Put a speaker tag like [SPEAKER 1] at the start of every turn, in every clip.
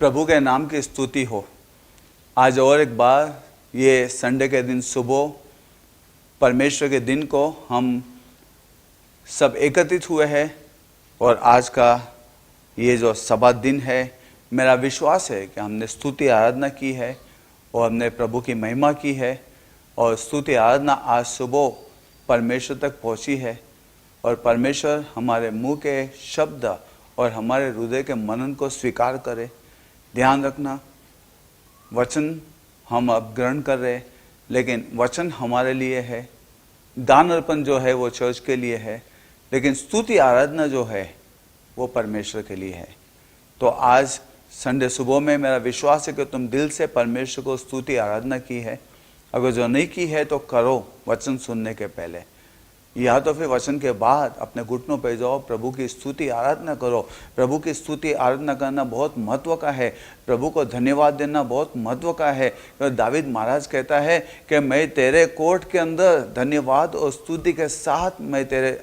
[SPEAKER 1] प्रभु के नाम की स्तुति हो। आज और एक बार ये संडे के दिन सुबह परमेश्वर के दिन को हम सब एकत्रित हुए हैं और आज का ये जो सब्बात दिन है, मेरा विश्वास है कि हमने स्तुति आराधना की है और हमने प्रभु की महिमा की है और स्तुति आराधना आज सुबह परमेश्वर तक पहुंची है और परमेश्वर हमारे मुंह के शब्द और हमारे हृदय के मनन को स्वीकार करे। ध्यान रखना, वचन हम अब ग्रहण कर रहे हैं, लेकिन वचन हमारे लिए है, दान अर्पण जो है वो चर्च के लिए है, लेकिन स्तुति आराधना जो है वो परमेश्वर के लिए है। तो आज संडे सुबह में मेरा विश्वास है कि तुम दिल से परमेश्वर को स्तुति आराधना की है। अगर जो नहीं की है तो करो वचन सुनने के पहले, या तो फिर वचन के बाद अपने घुटनों पे जाओ, प्रभु की स्तुति आराधना करो। प्रभु की स्तुति आराधना करना बहुत महत्व का है, प्रभु को धन्यवाद देना बहुत महत्व का है। तो दावीद महाराज कहता है कि मैं तेरे कोर्ट के अंदर धन्यवाद और स्तुति के साथ मैं तेरे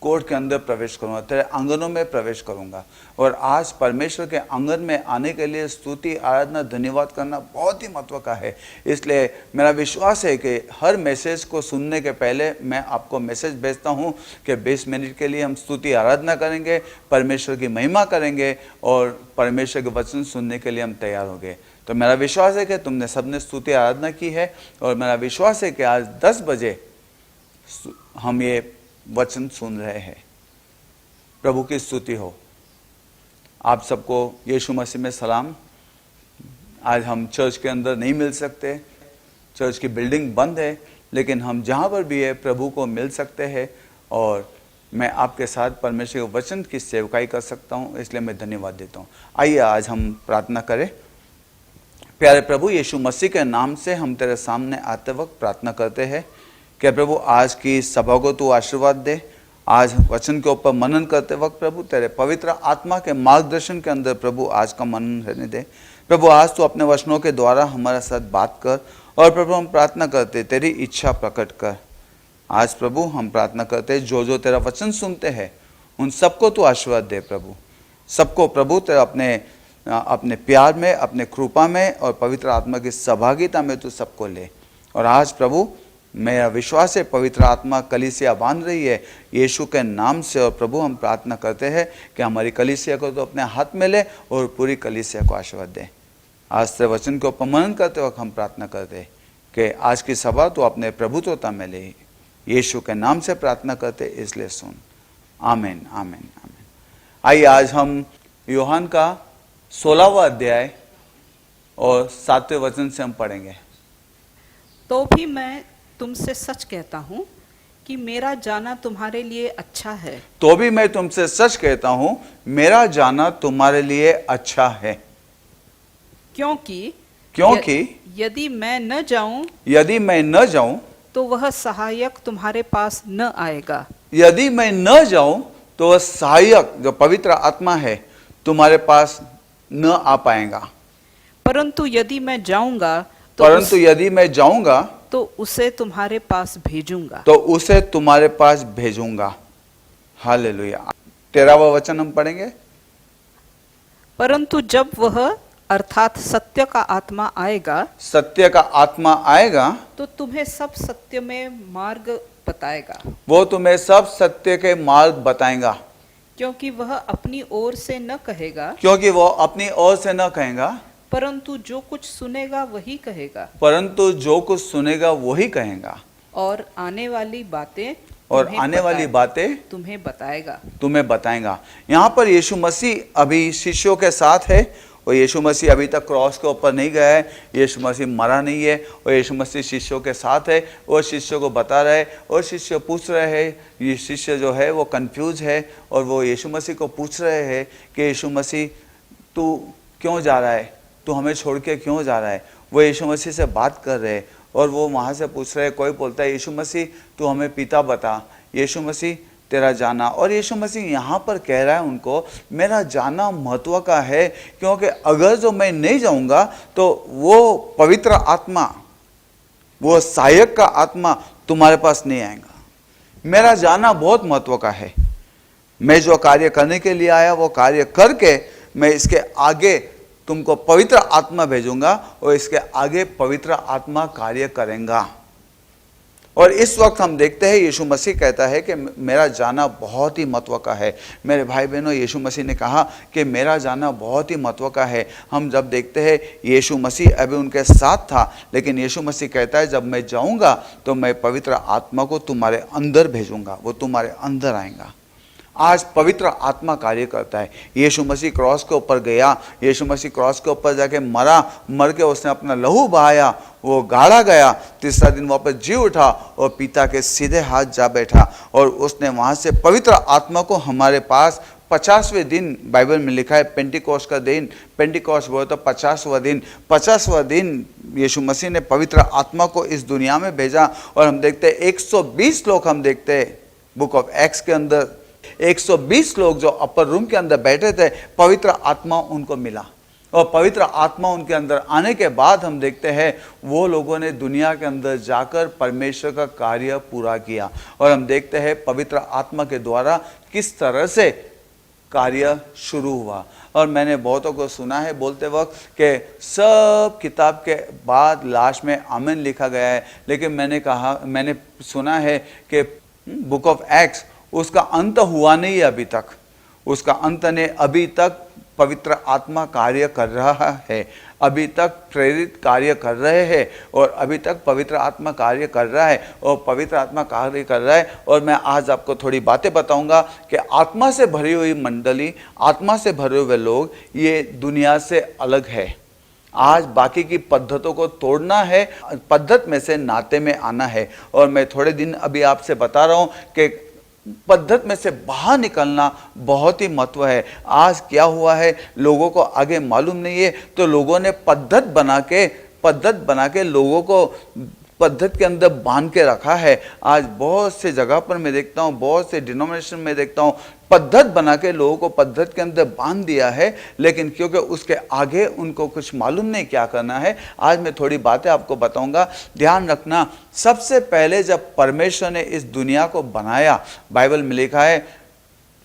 [SPEAKER 1] कोर्ट के अंदर प्रवेश करूंगा, तेरे आंगनों में प्रवेश करूंगा। और आज परमेश्वर के आंगन में आने के लिए स्तुति आराधना धन्यवाद करना बहुत ही महत्व का है। इसलिए मेरा विश्वास है कि हर मैसेज को सुनने के पहले मैं आपको मैसेज भेजता हूं कि 20 मिनट के लिए हम स्तुति आराधना करेंगे, परमेश्वर की महिमा करेंगे और परमेश्वर के वचन सुनने के लिए हम तैयार होंगे। तो मेरा विश्वास है कि तुमने सबने स्तुति आराधना की है और मेरा विश्वास है कि आज 10 बजे हम ये वचन सुन रहे हैं। प्रभु की स्तुति हो। आप सबको यीशु मसीह में सलाम। आज हम चर्च के अंदर नहीं मिल सकते, चर्च की बिल्डिंग बंद है, लेकिन हम जहाँ पर भी है प्रभु को मिल सकते हैं और मैं आपके साथ परमेश्वर के वचन की सेवकाई कर सकता हूँ, इसलिए मैं धन्यवाद देता हूँ। आइए आज हम प्रार्थना करें। प्यारे प्रभु यीशु मसीह के नाम से हम तेरे सामने आते वक्त प्रार्थना करते हैं कि प्रभु आज की सभा को तू आशीर्वाद दे। आज वचन के ऊपर मनन करते वक्त प्रभु तेरे पवित्र आत्मा के मार्गदर्शन के अंदर प्रभु आज का मनन रहने दे। प्रभु आज तू अपने वचनों के द्वारा हमारे साथ बात कर और प्रभु हम प्रार्थना करते तेरी इच्छा प्रकट कर। आज प्रभु हम प्रार्थना करते जो जो तेरा वचन सुनते हैं उन सबको तू आशीर्वाद दे। प्रभु सबको प्रभु तेरा अपने प्यार में, अपने कृपा में और पवित्र आत्मा की सहभागिता में तू सबको ले। और आज प्रभु मेरा विश्वास है पवित्र आत्मा कलीसिया बांध रही है यीशु के नाम से। और प्रभु हम प्रार्थना करते हैं कि हमारी कलीसिया को तो अपने हाथ में ले और पूरी कलीसिया को आशीर्वाद दे। आज से वचन को मनन करते वक्त हम प्रार्थना करते हैं कि आज की सभा तो अपने प्रभुत्वता में ले। यीशु के नाम से प्रार्थना करते इसलिए सुन। आमीन आमीन आमीन। आइए आज हम यूहन्ना का 16वां अध्याय और 7वें वचन से हम पढ़ेंगे।
[SPEAKER 2] तो भी मैं तुमसे सच कहता हूँ कि मेरा जाना तुम्हारे लिए अच्छा है।
[SPEAKER 1] तो भी मैं तुमसे सच कहता हूँ मेरा जाना तुम्हारे लिए अच्छा है। क्योंकि
[SPEAKER 2] यदि मैं न जाऊं तो वह सहायक तुम्हारे पास न आएगा।
[SPEAKER 1] यदि मैं न जाऊं तो वह सहायक जो पवित्र आत्मा है तुम्हारे पास न आ पाएगा।
[SPEAKER 2] परंतु यदि मैं जाऊंगा तो उसे तुम्हारे पास भेजूंगा। हालेलुया। 13वां वचन हम पढ़ेंगे। परंतु जब वह अर्थात सत्य का आत्मा आएगा तो तुम्हें सब सत्य में मार्ग बताएगा।
[SPEAKER 1] वो तुम्हें सब सत्य के मार्ग बताएगा।
[SPEAKER 2] क्योंकि वह अपनी ओर से न कहेगा, परंतु जो कुछ सुनेगा वही कहेगा और आने वाली बातें तुम्हें बताएगा।
[SPEAKER 1] यहाँ पर यीशु मसीह अभी शिष्यों के साथ है और यीशु मसीह अभी तक क्रॉस के ऊपर नहीं गया है, यीशु मसीह मरा नहीं है और यीशु मसीह शिष्यों के साथ है और शिष्यों को बता रहे और शिष्य पूछ रहे हैं। ये शिष्य जो है वो कंफ्यूज है और वो यीशु मसीह को पूछ रहे हैं कि यीशु मसीह तू क्यों जा रहा है, तू हमें छोड़ के क्यों जा रहा है। वो यीशु मसीह से बात कर रहे हैं और वो वहाँ से पूछ रहे हैं। कोई बोलता है यीशु मसीह तू हमें पिता बता, यीशु मसीह तेरा जाना। और यीशु मसीह यहाँ पर कह रहा है उनको मेरा जाना महत्व का है, क्योंकि अगर जो मैं नहीं जाऊँगा तो वो पवित्र आत्मा, वो सहायक का आत्मा तुम्हारे पास नहीं आएगा। मेरा जाना बहुत महत्व का है। मैं जो कार्य करने के लिए आया वो कार्य करके मैं इसके आगे तुमको पवित्र आत्मा भेजूंगा और इसके आगे पवित्र आत्मा कार्य करेगा। और इस वक्त हम देखते हैं यीशु मसीह कहता है कि मेरा जाना बहुत ही महत्व का है। मेरे भाई बहनों, यीशु मसीह ने कहा कि मेरा जाना बहुत ही महत्व का है। हम जब देखते हैं यीशु मसीह अभी उनके साथ था, लेकिन यीशु मसीह कहता है जब मैं जाऊंगा तो मैं पवित्र आत्मा को तुम्हारे अंदर भेजूंगा, वो तुम्हारे अंदर आएगा। आज पवित्र आत्मा कार्य करता है। यीशु मसीह क्रॉस के ऊपर गया, यीशु मसीह क्रॉस के ऊपर जाके मरा, मर के उसने अपना लहू बहाया, वो गाड़ा गया, तीसरा दिन वापस जी उठा और पिता के सीधे हाथ जा बैठा और उसने वहाँ से पवित्र आत्मा को हमारे पास 50वें दिन, बाइबल में लिखा है पेंटिकॉस्ट का दिन, पेंटिकॉस्ट बोले तो 50वां दिन, 50वां दिन यीशु मसीह ने पवित्र आत्मा को इस दुनिया में भेजा। और हम देखते हैं 120 लोग, हम देखते हैं बुक ऑफ एक्ट्स के अंदर 120 लोग जो अपर रूम के अंदर बैठे थे, पवित्र आत्मा उनको मिला। और पवित्र आत्मा उनके अंदर आने के बाद हम देखते हैं वो लोगों ने दुनिया के अंदर जाकर परमेश्वर का कार्य पूरा किया। और हम देखते हैं पवित्र आत्मा के द्वारा किस तरह से कार्य शुरू हुआ। और मैंने बहुतों को सुना है बोलते वक्त कि सब किताब के बाद लास्ट में आमीन लिखा गया है, लेकिन मैंने सुना है कि बुक ऑफ एक्ट्स उसका अंत हुआ नहीं है अभी तक, उसका अंत ने अभी तक पवित्र आत्मा कार्य कर रहा है, अभी तक प्रेरित कार्य कर रहे हैं और अभी तक पवित्र आत्मा कार्य कर रहा है और पवित्र आत्मा कार्य कर रहा है। और मैं आज आपको थोड़ी बातें बताऊंगा कि आत्मा से भरी हुई मंडली, आत्मा से भरे हुए लोग ये दुनिया से अलग है। आज बाकी की पद्धतों को तोड़ना है, पद्धत में से नाते में आना है। और मैं थोड़े दिन अभी आपसे बता रहा हूँ कि पद्धत में से बाहर निकलना बहुत ही महत्व है। आज क्या हुआ है, लोगों को आगे मालूम नहीं है, तो लोगों ने पद्धत बना के लोगों को पद्धत के अंदर बांध के रखा है। आज बहुत से जगह पर मैं देखता हूँ, बहुत से डिनोमिनेशन में देखता हूँ, पद्धत बना के लोगों को पद्धत के अंदर बांध दिया है, लेकिन क्योंकि उसके आगे उनको कुछ मालूम नहीं क्या करना है। आज मैं थोड़ी बातें आपको बताऊंगा, ध्यान रखना। सबसे पहले जब परमेश्वर ने इस दुनिया को बनाया, बाइबल में लिखा है,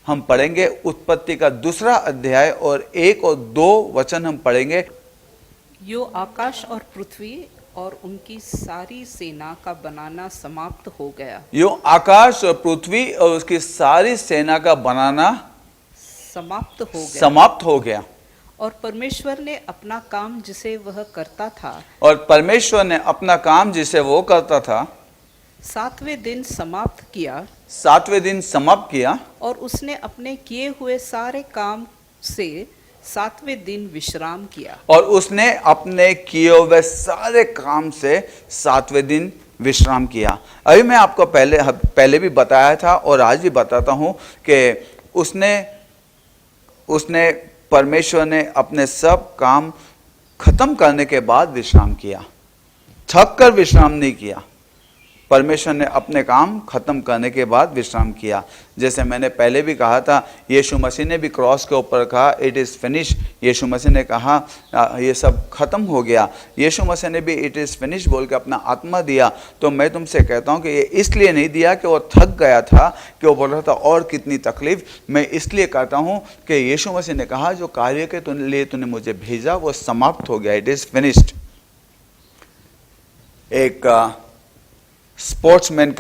[SPEAKER 1] हम पढ़ेंगे उत्पत्ति का 2 अध्याय और 1 और 2 वचन हम पढ़ेंगे।
[SPEAKER 2] यो आकाश और पृथ्वी और उनकी सारी सेना का बनाना समाप्त हो गया।
[SPEAKER 1] यो आकाश और पृथ्वी और उसकी सारी सेना का बनाना समाप्त हो गया।
[SPEAKER 2] और परमेश्वर ने अपना काम जिसे वह करता था,
[SPEAKER 1] और परमेश्वर ने अपना काम जिसे वो करता था
[SPEAKER 2] 7वें दिन समाप्त किया।
[SPEAKER 1] 7वें दिन समाप्त किया।
[SPEAKER 2] और उसने अपने किए हुए सारे काम से 7वें दिन विश्राम किया।
[SPEAKER 1] और उसने अपने किए हुए सारे काम से 7वें दिन विश्राम किया। अभी मैं आपको पहले भी बताया था और आज भी बताता हूं कि उसने परमेश्वर ने अपने सब काम खत्म करने के बाद विश्राम किया, थक कर विश्राम नहीं किया। परमेश्वर ने अपने काम खत्म करने के बाद विश्राम किया। जैसे मैंने पहले भी कहा था, यीशु मसीह ने भी क्रॉस के ऊपर कहा इट इज़ फिनिश। यीशु मसीह ने कहा ये सब खत्म हो गया। यीशु मसीह ने भी इट इज़ फिनिश बोल के अपना आत्मा दिया। तो मैं तुमसे कहता हूँ कि ये इसलिए नहीं दिया कि वो थक गया था, कि वो बोल रहा था और कितनी तकलीफ। मैं इसलिए कहता हूँ कि यीशु मसीह ने कहा जो कार्य के लिए तूने मुझे भेजा वो समाप्त हो गया, इट इज़ फिनिश्ड। एक स्पोर्ट्समैन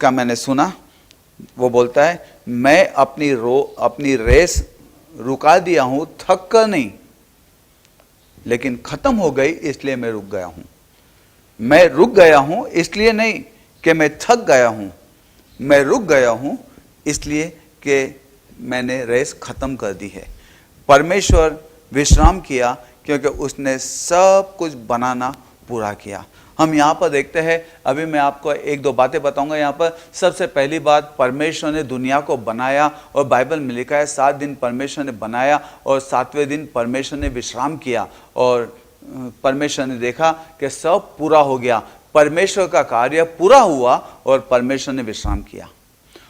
[SPEAKER 1] का मैंने सुना, वो बोलता है मैं अपनी रेस रुका दिया हूं, थक कर नहीं, लेकिन खत्म हो गई इसलिए मैं रुक गया हूं। मैं रुक गया हूं इसलिए नहीं कि मैं थक गया हूं, मैं रुक गया हूं इसलिए कि मैंने रेस खत्म कर दी है। परमेश्वर विश्राम किया क्योंकि उसने सब कुछ बनाना पूरा किया। हम यहाँ पर देखते हैं, अभी मैं आपको 1-2 बातें बताऊंगा। यहाँ पर सबसे पहली बात, परमेश्वर ने दुनिया को बनाया और बाइबल में लिखा है 7 दिन परमेश्वर ने बनाया और 7वें दिन परमेश्वर ने विश्राम किया। और परमेश्वर ने देखा कि सब पूरा हो गया, परमेश्वर का कार्य पूरा हुआ और परमेश्वर ने विश्राम किया।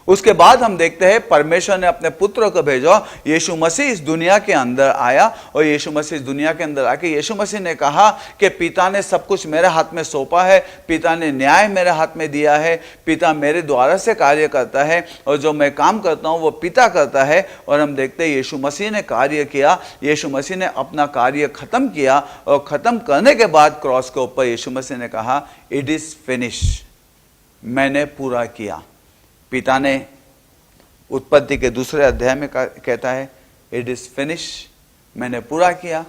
[SPEAKER 1] उसके बाद हम देखते हैं परमेश्वर ने अपने पुत्र को भेजा, यीशु मसीह इस दुनिया के अंदर आया और यीशु मसीह इस दुनिया के अंदर आके यीशु मसीह ने कहा कि पिता ने सब कुछ मेरे हाथ में सौंपा है, पिता ने न्याय मेरे हाथ में दिया है, पिता मेरे द्वारा से कार्य करता है और जो मैं काम करता हूँ वो पिता करता है। और हम देखते हैं यीशु मसीह ने कार्य किया, यीशु मसीह ने अपना कार्य खत्म किया और खत्म करने के बाद क्रॉस के ऊपर यीशु मसीह ने कहा इट इज फिनिश, मैंने पूरा किया। पिता ने उत्पत्ति के दूसरे अध्याय में कहता है इट इज फिनिश, मैंने पूरा किया,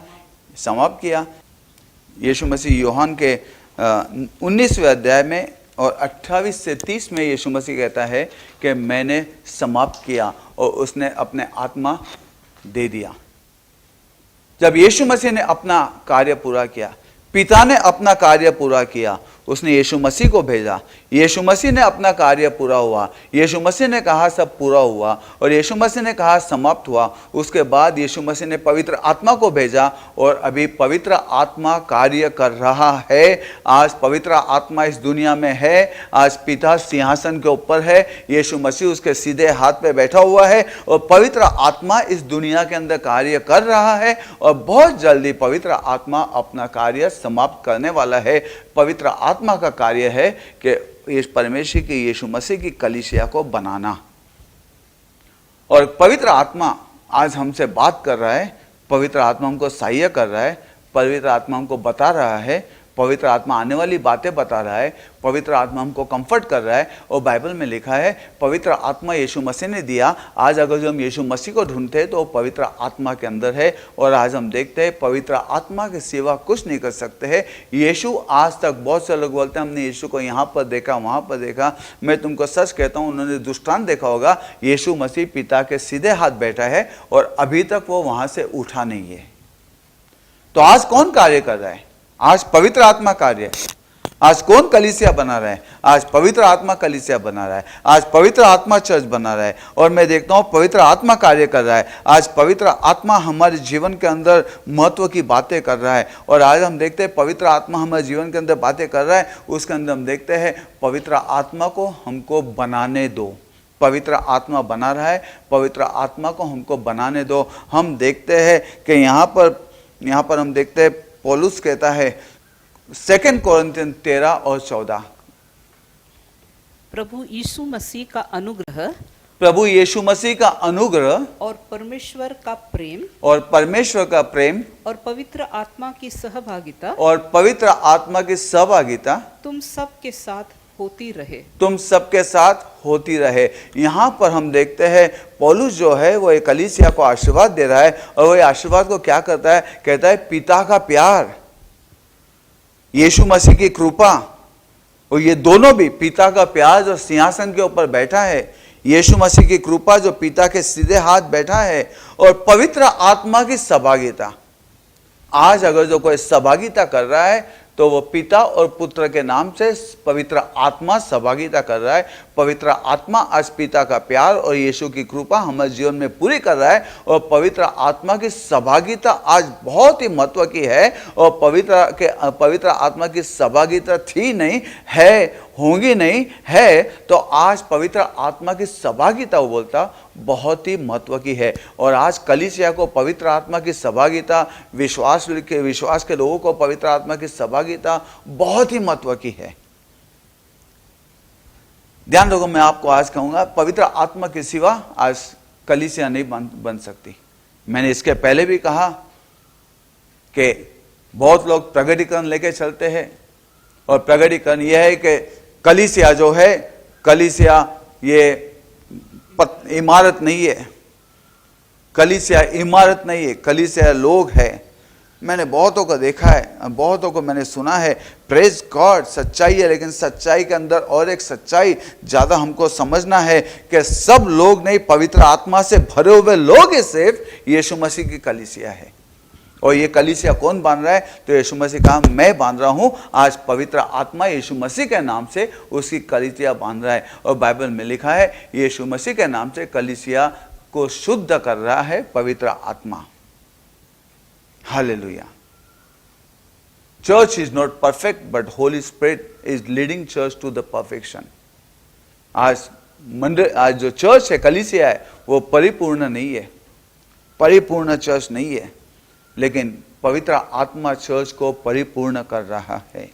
[SPEAKER 1] समाप्त किया। यीशु मसीह यूहन्ना के 19वें अध्याय में और 28 से 30 में यीशु मसीह कहता है कि मैंने समाप्त किया और उसने अपने आत्मा दे दिया। जब यीशु मसीह ने अपना कार्य पूरा किया, पिता ने अपना कार्य पूरा किया, उसने यीशु मसीह को भेजा, यीशु मसीह ने अपना कार्य पूरा हुआ, यीशु मसीह ने कहा सब पूरा हुआ और यीशु मसीह ने कहा समाप्त हुआ। उसके बाद यीशु मसीह ने पवित्र आत्मा को भेजा और अभी पवित्र आत्मा कार्य कर रहा है। आज पवित्र आत्मा इस दुनिया में है, आज पिता सिंहासन के ऊपर है, यीशु मसीह उसके सीधे हाथ पे बैठा हुआ है और पवित्र आत्मा इस दुनिया के अंदर कार्य कर रहा है और बहुत जल्दी पवित्र आत्मा अपना कार्य समाप्त करने वाला है। पवित्र आत्मा का कार्य है कि इस परमेश्वर की यीशु मसीह की कलीसिया को बनाना। और पवित्र आत्मा आज हमसे बात कर रहा है, पवित्र आत्मा हमको सहाय्य कर रहा है, पवित्र आत्मा हमको बता रहा है, पवित्र आत्मा आने वाली बातें बता रहा है, पवित्र आत्मा हमको कंफर्ट कर रहा है। और बाइबल में लिखा है पवित्र आत्मा यीशु मसीह ने दिया। आज अगर जो हम यीशु मसीह को ढूंढते हैं तो वो पवित्र आत्मा के अंदर है। और आज हम देखते हैं पवित्र आत्मा के सिवा कुछ नहीं कर सकते हैं। यीशु आज तक बहुत से लोग बोलते हैं हमने यीशु को यहाँ पर देखा, वहाँ पर देखा। मैं तुमको सच कहता हूँ, उन्होंने दृष्टांत देखा होगा। यीशु मसीह पिता के सीधे हाथ बैठा है और अभी तक वो वहाँ से उठा नहीं है। तो आज कौन कार्य कर रहा है? आज पवित्र आत्मा कार्य है। आज कौन कलीसिया बना रहा है? आज पवित्र आत्मा कलीसिया बना रहा है। आज पवित्र आत्मा चर्च बना रहा है और मैं देखता हूँ पवित्र आत्मा कार्य कर रहा है। आज पवित्र आत्मा हमारे जीवन के अंदर महत्व की बातें कर रहा है। और आज हम देखते हैं पवित्र आत्मा हमारे जीवन के अंदर बातें कर रहा है। उसके अंदर हम देखते हैं पवित्र आत्मा को हमको बनाने दो। पवित्र आत्मा बना रहा है, पवित्र आत्मा को हमको बनाने दो। हम देखते हैं कि यहाँ पर हम देखते हैं पौलुस कहता है 2 कोरिन्थियन 13 और 14,
[SPEAKER 2] प्रभु यीशु मसीह का अनुग्रह
[SPEAKER 1] और
[SPEAKER 2] परमेश्वर का प्रेम और पवित्र आत्मा की सहभागिता तुम सबके साथ होती रहे। यहाँ पर हम देखते हैं पौलुस जो है वो एक कलीसिया को आशीर्वाद दे रहा है और वो आशीर्वाद को क्या करता है? कहता है पिता का प्यार, यीशु मसीह की कृपा, और ये दोनों भी, पिता का प्यार जो सिंहासन के ऊपर बैठा है, यीशु मसीह की कृपा जो पिता के सीधे हाथ बैठा है, और पवित्र आत्मा की सहभागिता। आज अगर जो कोई सहभागिता कर रहा है तो वो पिता और पुत्र के नाम से पवित्र आत्मा सहभागिता कर रहा है। पवित्र आत्मा आज पिता का प्यार और यीशु की कृपा हमारे जीवन में पूरी कर रहा है। और पवित्र आत्मा की सहभागिता आज बहुत ही महत्व की है। और पवित्र आत्मा की सहभागिता थी नहीं है, होंगी नहीं है, तो आज पवित्र आत्मा की सहभागिता वो बोलता बहुत ही महत्व की है। और आज कलीसिया को पवित्र आत्मा की सहभागिता, विश्वास के लोगों को पवित्र आत्मा की सहभागिता बहुत ही महत्व की है। ध्यान रखो, मैं आपको आज कहूंगा पवित्र आत्मा के सिवा आज कलीसिया नहीं बन सकती। मैंने इसके पहले भी कहा कि बहुत लोग प्रगटीकरण लेके चलते हैं और प्रगटीकरण यह है कि कलीसिया जो है, कलीसिया ये इमारत नहीं है, कलीसिया इमारत नहीं है, कलीसिया लोग है। मैंने बहुतों को देखा है, बहुतों को मैंने सुना है, प्रेज गॉड, सच्चाई है, लेकिन सच्चाई के अंदर और एक सच्चाई ज़्यादा हमको समझना है कि सब लोग नहीं, पवित्र आत्मा से भरे हुए लोग ही सिर्फ यीशु मसीह की कलीसिया है। और ये कलीसिया कौन बांध रहा है? तो यीशु मसीह कहा मैं बांध रहा हूँ। आज पवित्र आत्मा यीशु मसीह के नाम से उसकी कलीसिया बांध रहा है। और बाइबल में लिखा है यीशु मसीह के नाम से कलीसिया को शुद्ध कर रहा है पवित्र आत्मा। Hallelujah. Church is not perfect but holy spirit is leading church to the perfection. आज मंदिर, आज जो चर्च है, कलीसिया है, वो परिपूर्ण नहीं है, परिपूर्ण चर्च नहीं है, लेकिन पवित्र आत्मा चर्च को परिपूर्ण कर रहा है।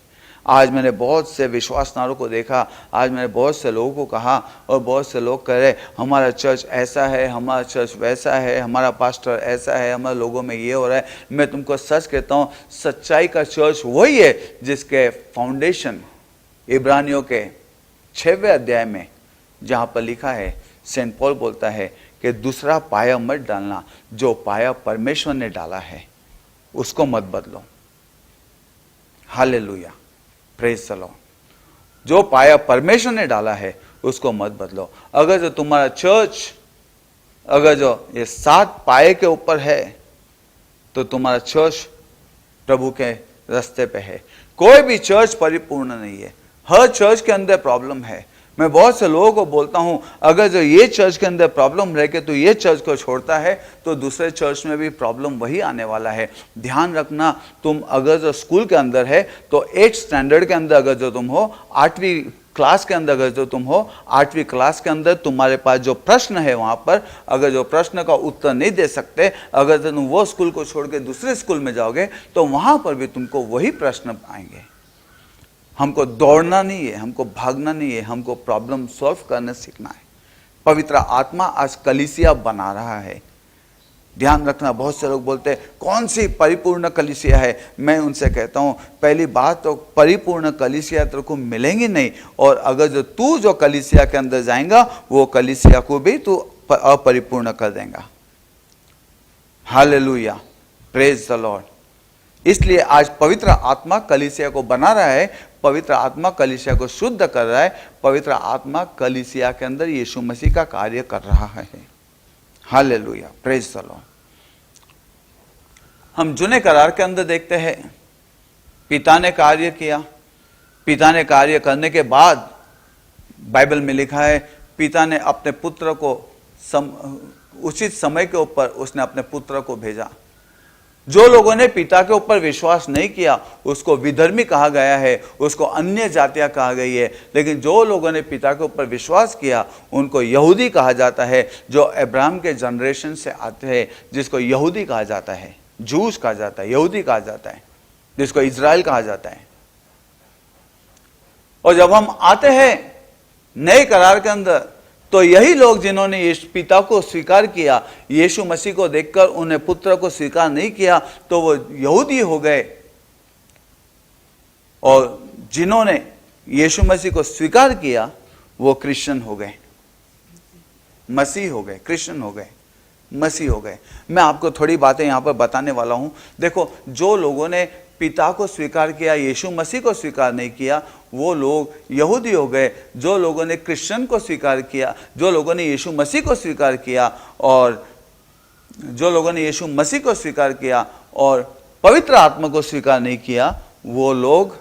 [SPEAKER 2] आज मैंने बहुत से विश्वासनारों को देखा, आज मैंने बहुत से लोगों को कहा, और बहुत से लोग कह रहे हमारा चर्च ऐसा है, हमारा चर्च वैसा है, हमारा पास्टर ऐसा है, हमारे लोगों में ये हो रहा है। मैं तुमको सच कहता हूँ, सच्चाई का चर्च वही है जिसके फाउंडेशन इब्रानियों के 6वें अध्याय में जहाँ पर लिखा है, सेंट पॉल बोलता है कि दूसरा पाया मत डालना, जो पाया परमेश्वर ने डाला है उसको मत बदलो। Hallelujah, praise the Lord. जो पाया परमेश्वर ने डाला है उसको मत बदलो। अगर जो तुम्हारा चर्च, अगर जो ये 7 पाए के ऊपर है, तो तुम्हारा चर्च प्रभु के रास्ते पे है। कोई भी चर्च परिपूर्ण नहीं है, हर चर्च के अंदर प्रॉब्लम है। मैं बहुत से लोगों को बोलता हूं, अगर जो ये चर्च के अंदर प्रॉब्लम रह के तो ये चर्च को छोड़ता है, तो दूसरे चर्च में भी प्रॉब्लम वही आने वाला है। ध्यान रखना, तुम अगर जो स्कूल के अंदर है तो 8th स्टैंडर्ड के अंदर अगर जो तुम हो, 8वीं क्लास के अंदर अगर जो तुम हो, 8वीं क्लास के अंदर तुम्हारे पास जो प्रश्न है, वहां पर अगर जो प्रश्न का उत्तर नहीं दे सकते, अगर तुम वो स्कूल को छोड़ के दूसरे स्कूल में जाओगे तो वहां पर भी तुमको वही प्रश्न आएंगे। हमको दौड़ना नहीं है, हमको भागना नहीं है, हमको प्रॉब्लम सॉल्व करना सीखना है। पवित्र आत्मा आज कलीसिया बना रहा है। ध्यान रखना, बहुत से लोग बोलते हैं कौन सी परिपूर्ण कलीसिया है। मैं उनसे कहता हूं, पहली बात तो परिपूर्ण कलीसिया तेरे को मिलेंगी नहीं, और अगर जो तू जो कलीसिया के अंदर जाएगा वो कलीसिया को भी तू अपरिपूर्ण कर देगा। Hallelujah, praise the Lord. इसलिए आज पवित्र आत्मा कलीसिया को बना रहा है, पवित्र आत्मा कलीसिया को शुद्ध कर रहा है, पवित्र आत्मा कलीसिया के अंदर यीशु मसीह का कार्य कर रहा है। Hallelujah, praise the Lord. हम जुने करार के अंदर देखते हैं, पिता ने कार्य किया, पिता ने कार्य करने के बाद बाइबल में लिखा है, पिता ने अपने पुत्र को उचित समय के ऊपर उसने अपने पुत्र को भेजा। जो लोगों ने पिता के ऊपर विश्वास नहीं किया उसको विधर्मी कहा गया है, उसको अन्य जातियां कहा गई है, लेकिन जो लोगों ने पिता के ऊपर विश्वास किया उनको यहूदी कहा जाता है, जो अब्राहम के जनरेशन से आते हैं, जिसको यहूदी कहा जाता है, जूस कहा जाता है, यहूदी कहा जाता है, जिसको इजराइल कहा जाता है। और जब हम आते हैं नए करार के अंदर, तो यही लोग जिन्होंने पिता को स्वीकार किया, यीशु मसीह को देखकर उन्हें पुत्र को स्वीकार नहीं किया, तो वो यहूदी हो गए, और जिन्होंने यीशु मसीह को स्वीकार किया वो क्रिश्चियन हो गए, मसीह हो गए, क्रिश्चियन हो गए, मसीह हो गए। मैं आपको थोड़ी बातें यहां पर बताने वाला हूं। देखो, जो लोगों ने पिता को स्वीकार किया, यीशु मसीह को स्वीकार नहीं किया, वो लोग यहूदी हो गए। जो लोगों ने क्रिश्चियन को स्वीकार किया, जो लोगों ने यीशु मसीह को स्वीकार किया, और जो लोगों ने यीशु मसीह को स्वीकार किया और पवित्र आत्मा को स्वीकार नहीं किया, वो लोग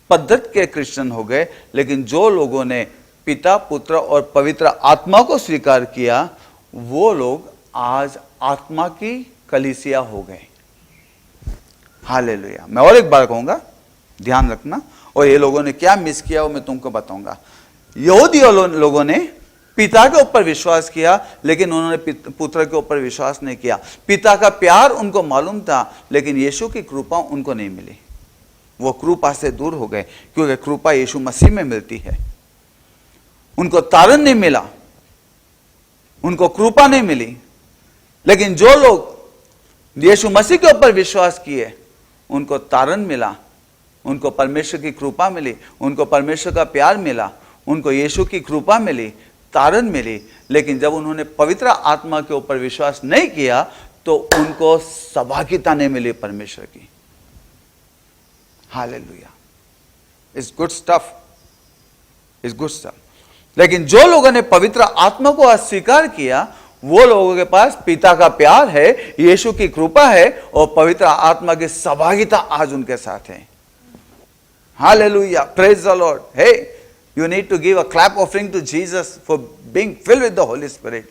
[SPEAKER 2] पद्धत के क्रिश्चियन हो गए। लेकिन जो लोगों ने पिता, पुत्र और पवित्र आत्मा को स्वीकार किया, वो लोग आज आत्मा की कलीसिया हो गए। हालेलुया। मैं और एक बार कहूंगा, ध्यान रखना, और ये लोगों ने क्या मिस किया वो मैं तुमको बताऊंगा। यहूदी लोगों ने पिता के ऊपर विश्वास किया, लेकिन उन्होंने पुत्र के ऊपर विश्वास नहीं किया। पिता का प्यार उनको मालूम था, लेकिन यीशु की कृपा उनको नहीं मिली। वो कृपा से दूर हो गए, क्योंकि कृपा यीशु मसीह में मिलती है। उनको तारण नहीं मिला, उनको कृपा नहीं मिली। लेकिन जो लोग यीशु मसीह के ऊपर विश्वास किए, उनको तारण मिला, उनको परमेश्वर की कृपा मिली, उनको परमेश्वर का प्यार मिला, उनको यीशु की कृपा मिली, तारण मिली। लेकिन जब उन्होंने पवित्र आत्मा के ऊपर विश्वास नहीं किया, तो उनको सहभागिता नहीं मिली परमेश्वर की। Hallelujah, it's good stuff, it's good stuff. लेकिन जो लोगों ने पवित्र आत्मा को अस्वीकार किया, वो लोगों के पास पिता का प्यार है, यीशु की कृपा है, और पवित्र आत्मा की सहभागिता आज उनके साथ है। Hallelujah, praise the lord. Hey, you need to give a clap offering to Jesus for being filled with the Holy Spirit.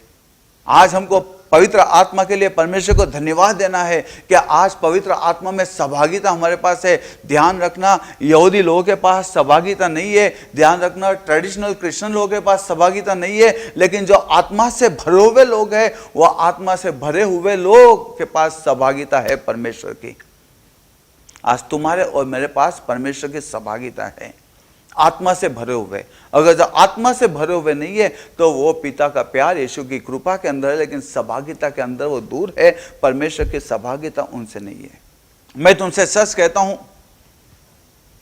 [SPEAKER 2] आज हमको
[SPEAKER 1] पवित्र आत्मा के लिए परमेश्वर को धन्यवाद देना है कि आज पवित्र आत्मा में सहभागिता हमारे पास है। ध्यान रखना, यहूदी लोगों के पास सहभागिता नहीं है, ध्यान रखना ट्रेडिशनल क्रिश्चियन लोगों के पास सहभागिता नहीं है, लेकिन जो आत्मा से भरे हुए लोग हैं, वह आत्मा से भरे हुए लोग के पास सहभागिता है परमेश्वर की। आज तुम्हारे और मेरे पास परमेश्वर की सहभागिता है, आत्मा से भरे हुए। अगर जो आत्मा से भरे हुए नहीं है तो वो पिता का प्यार यीशु की कृपा के अंदर है, लेकिन सहभागिता के अंदर वो दूर है। परमेश्वर की सहभागिता उनसे नहीं है। मैं तुमसे सच कहता हूं,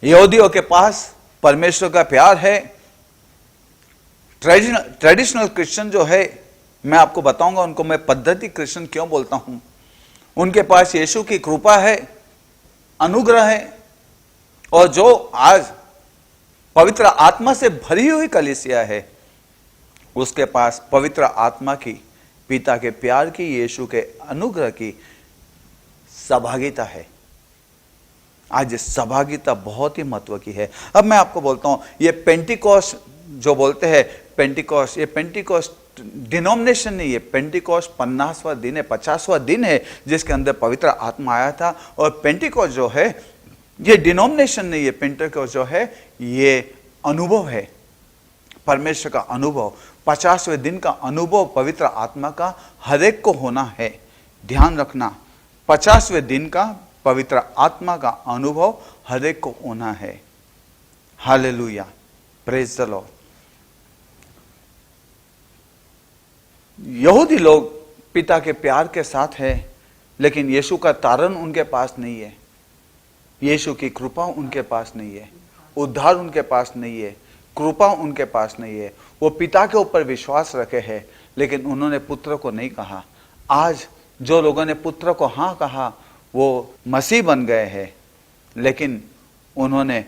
[SPEAKER 1] यहूदियों के पास परमेश्वर का प्यार है। ट्रेडिशनल क्रिश्चियन जो है, मैं आपको बताऊंगा उनको मैं पद्धति क्रिश्चियन क्यों बोलता हूं। उनके पास यीशु की कृपा है, अनुग्रह है, और जो आज पवित्र आत्मा से भरी हुई कलीसिया है, उसके पास पवित्र आत्मा की, पिता के प्यार की, यीशु के अनुग्रह की सहभागिता है। आज सहभागिता बहुत ही महत्व की है। अब मैं आपको बोलता हूं, ये पेंटिकॉस्ट जो बोलते हैं, पेंटिकॉस्ट, ये पेंटिकॉस्ट डिनोमिनेशन नहीं है। पेंटिकॉस्ट 50वां दिन है, 50वां दिन है जिसके अंदर पवित्र आत्मा आया था। और पेंटिकॉस्ट जो है ये डिनोमिनेशन नहीं है, पेंटिकॉस्ट जो है ये अनुभव है, परमेश्वर का अनुभव। 50वें दिन का अनुभव पवित्र आत्मा का हर एक को होना है। ध्यान रखना, 50वें दिन का पवित्र आत्मा का अनुभव हर एक को होना है। Hallelujah, praise the Lord. यहूदी लोग पिता के प्यार के साथ है, लेकिन यीशु का तारण उनके पास नहीं है, यीशु की कृपा उनके पास नहीं है, उद्धार उनके पास नहीं है, कृपा उनके पास नहीं है। वो पिता के ऊपर विश्वास रखे हैं, लेकिन उन्होंने पुत्र को नहीं कहा। आज जो लोगों ने पुत्र को हाँ कहा वो मसीह बन गए हैं, लेकिन उन्होंने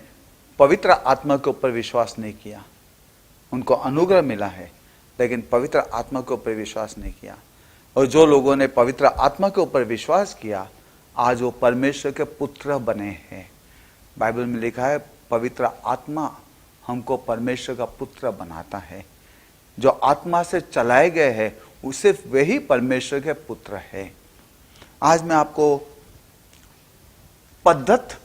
[SPEAKER 1] पवित्र आत्मा के ऊपर विश्वास नहीं किया। उनको अनुग्रह मिला है, लेकिन पवित्र आत्मा के ऊपर विश्वास नहीं किया। और जो लोगों ने पवित्र आत्मा के ऊपर विश्वास किया, आज वो परमेश्वर के पुत्र बने हैं। बाइबल में लिखा है, पवित्र आत्मा हमको परमेश्वर का पुत्र बनाता है। जो आत्मा से चलाए गए हैं, वो सिर्फ वही परमेश्वर के पुत्र है। आज मैं आपको पद्धत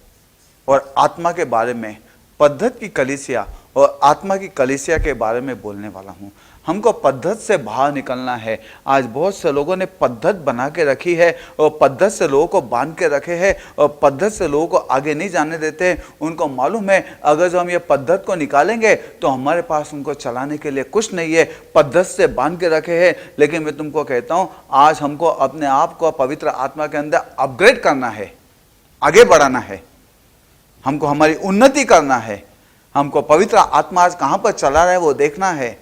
[SPEAKER 1] और आत्मा के बारे में, पद्धत की कलीसिया और आत्मा की कलीसिया के बारे में बोलने वाला हूं। हमको पद्धत से बाहर निकलना है। आज बहुत से लोगों ने पद्धत बना के रखी है और पद्धत से लोगों को बांध के रखे हैं और पद्धत से लोगों को आगे नहीं जाने देते। उनको मालूम है अगर जो हम ये पद्धत को निकालेंगे तो हमारे पास उनको चलाने के लिए कुछ नहीं है, पद्धत से बांध के रखे हैं। लेकिन मैं तुमको कहता हूँ, आज हमको अपने आप को पवित्र आत्मा के अंदर अपग्रेड करना है, आगे बढ़ाना है, हमको हमारी उन्नति करना है। हमको पवित्र आत्मा आज कहाँ पर चला रहा है वो देखना है।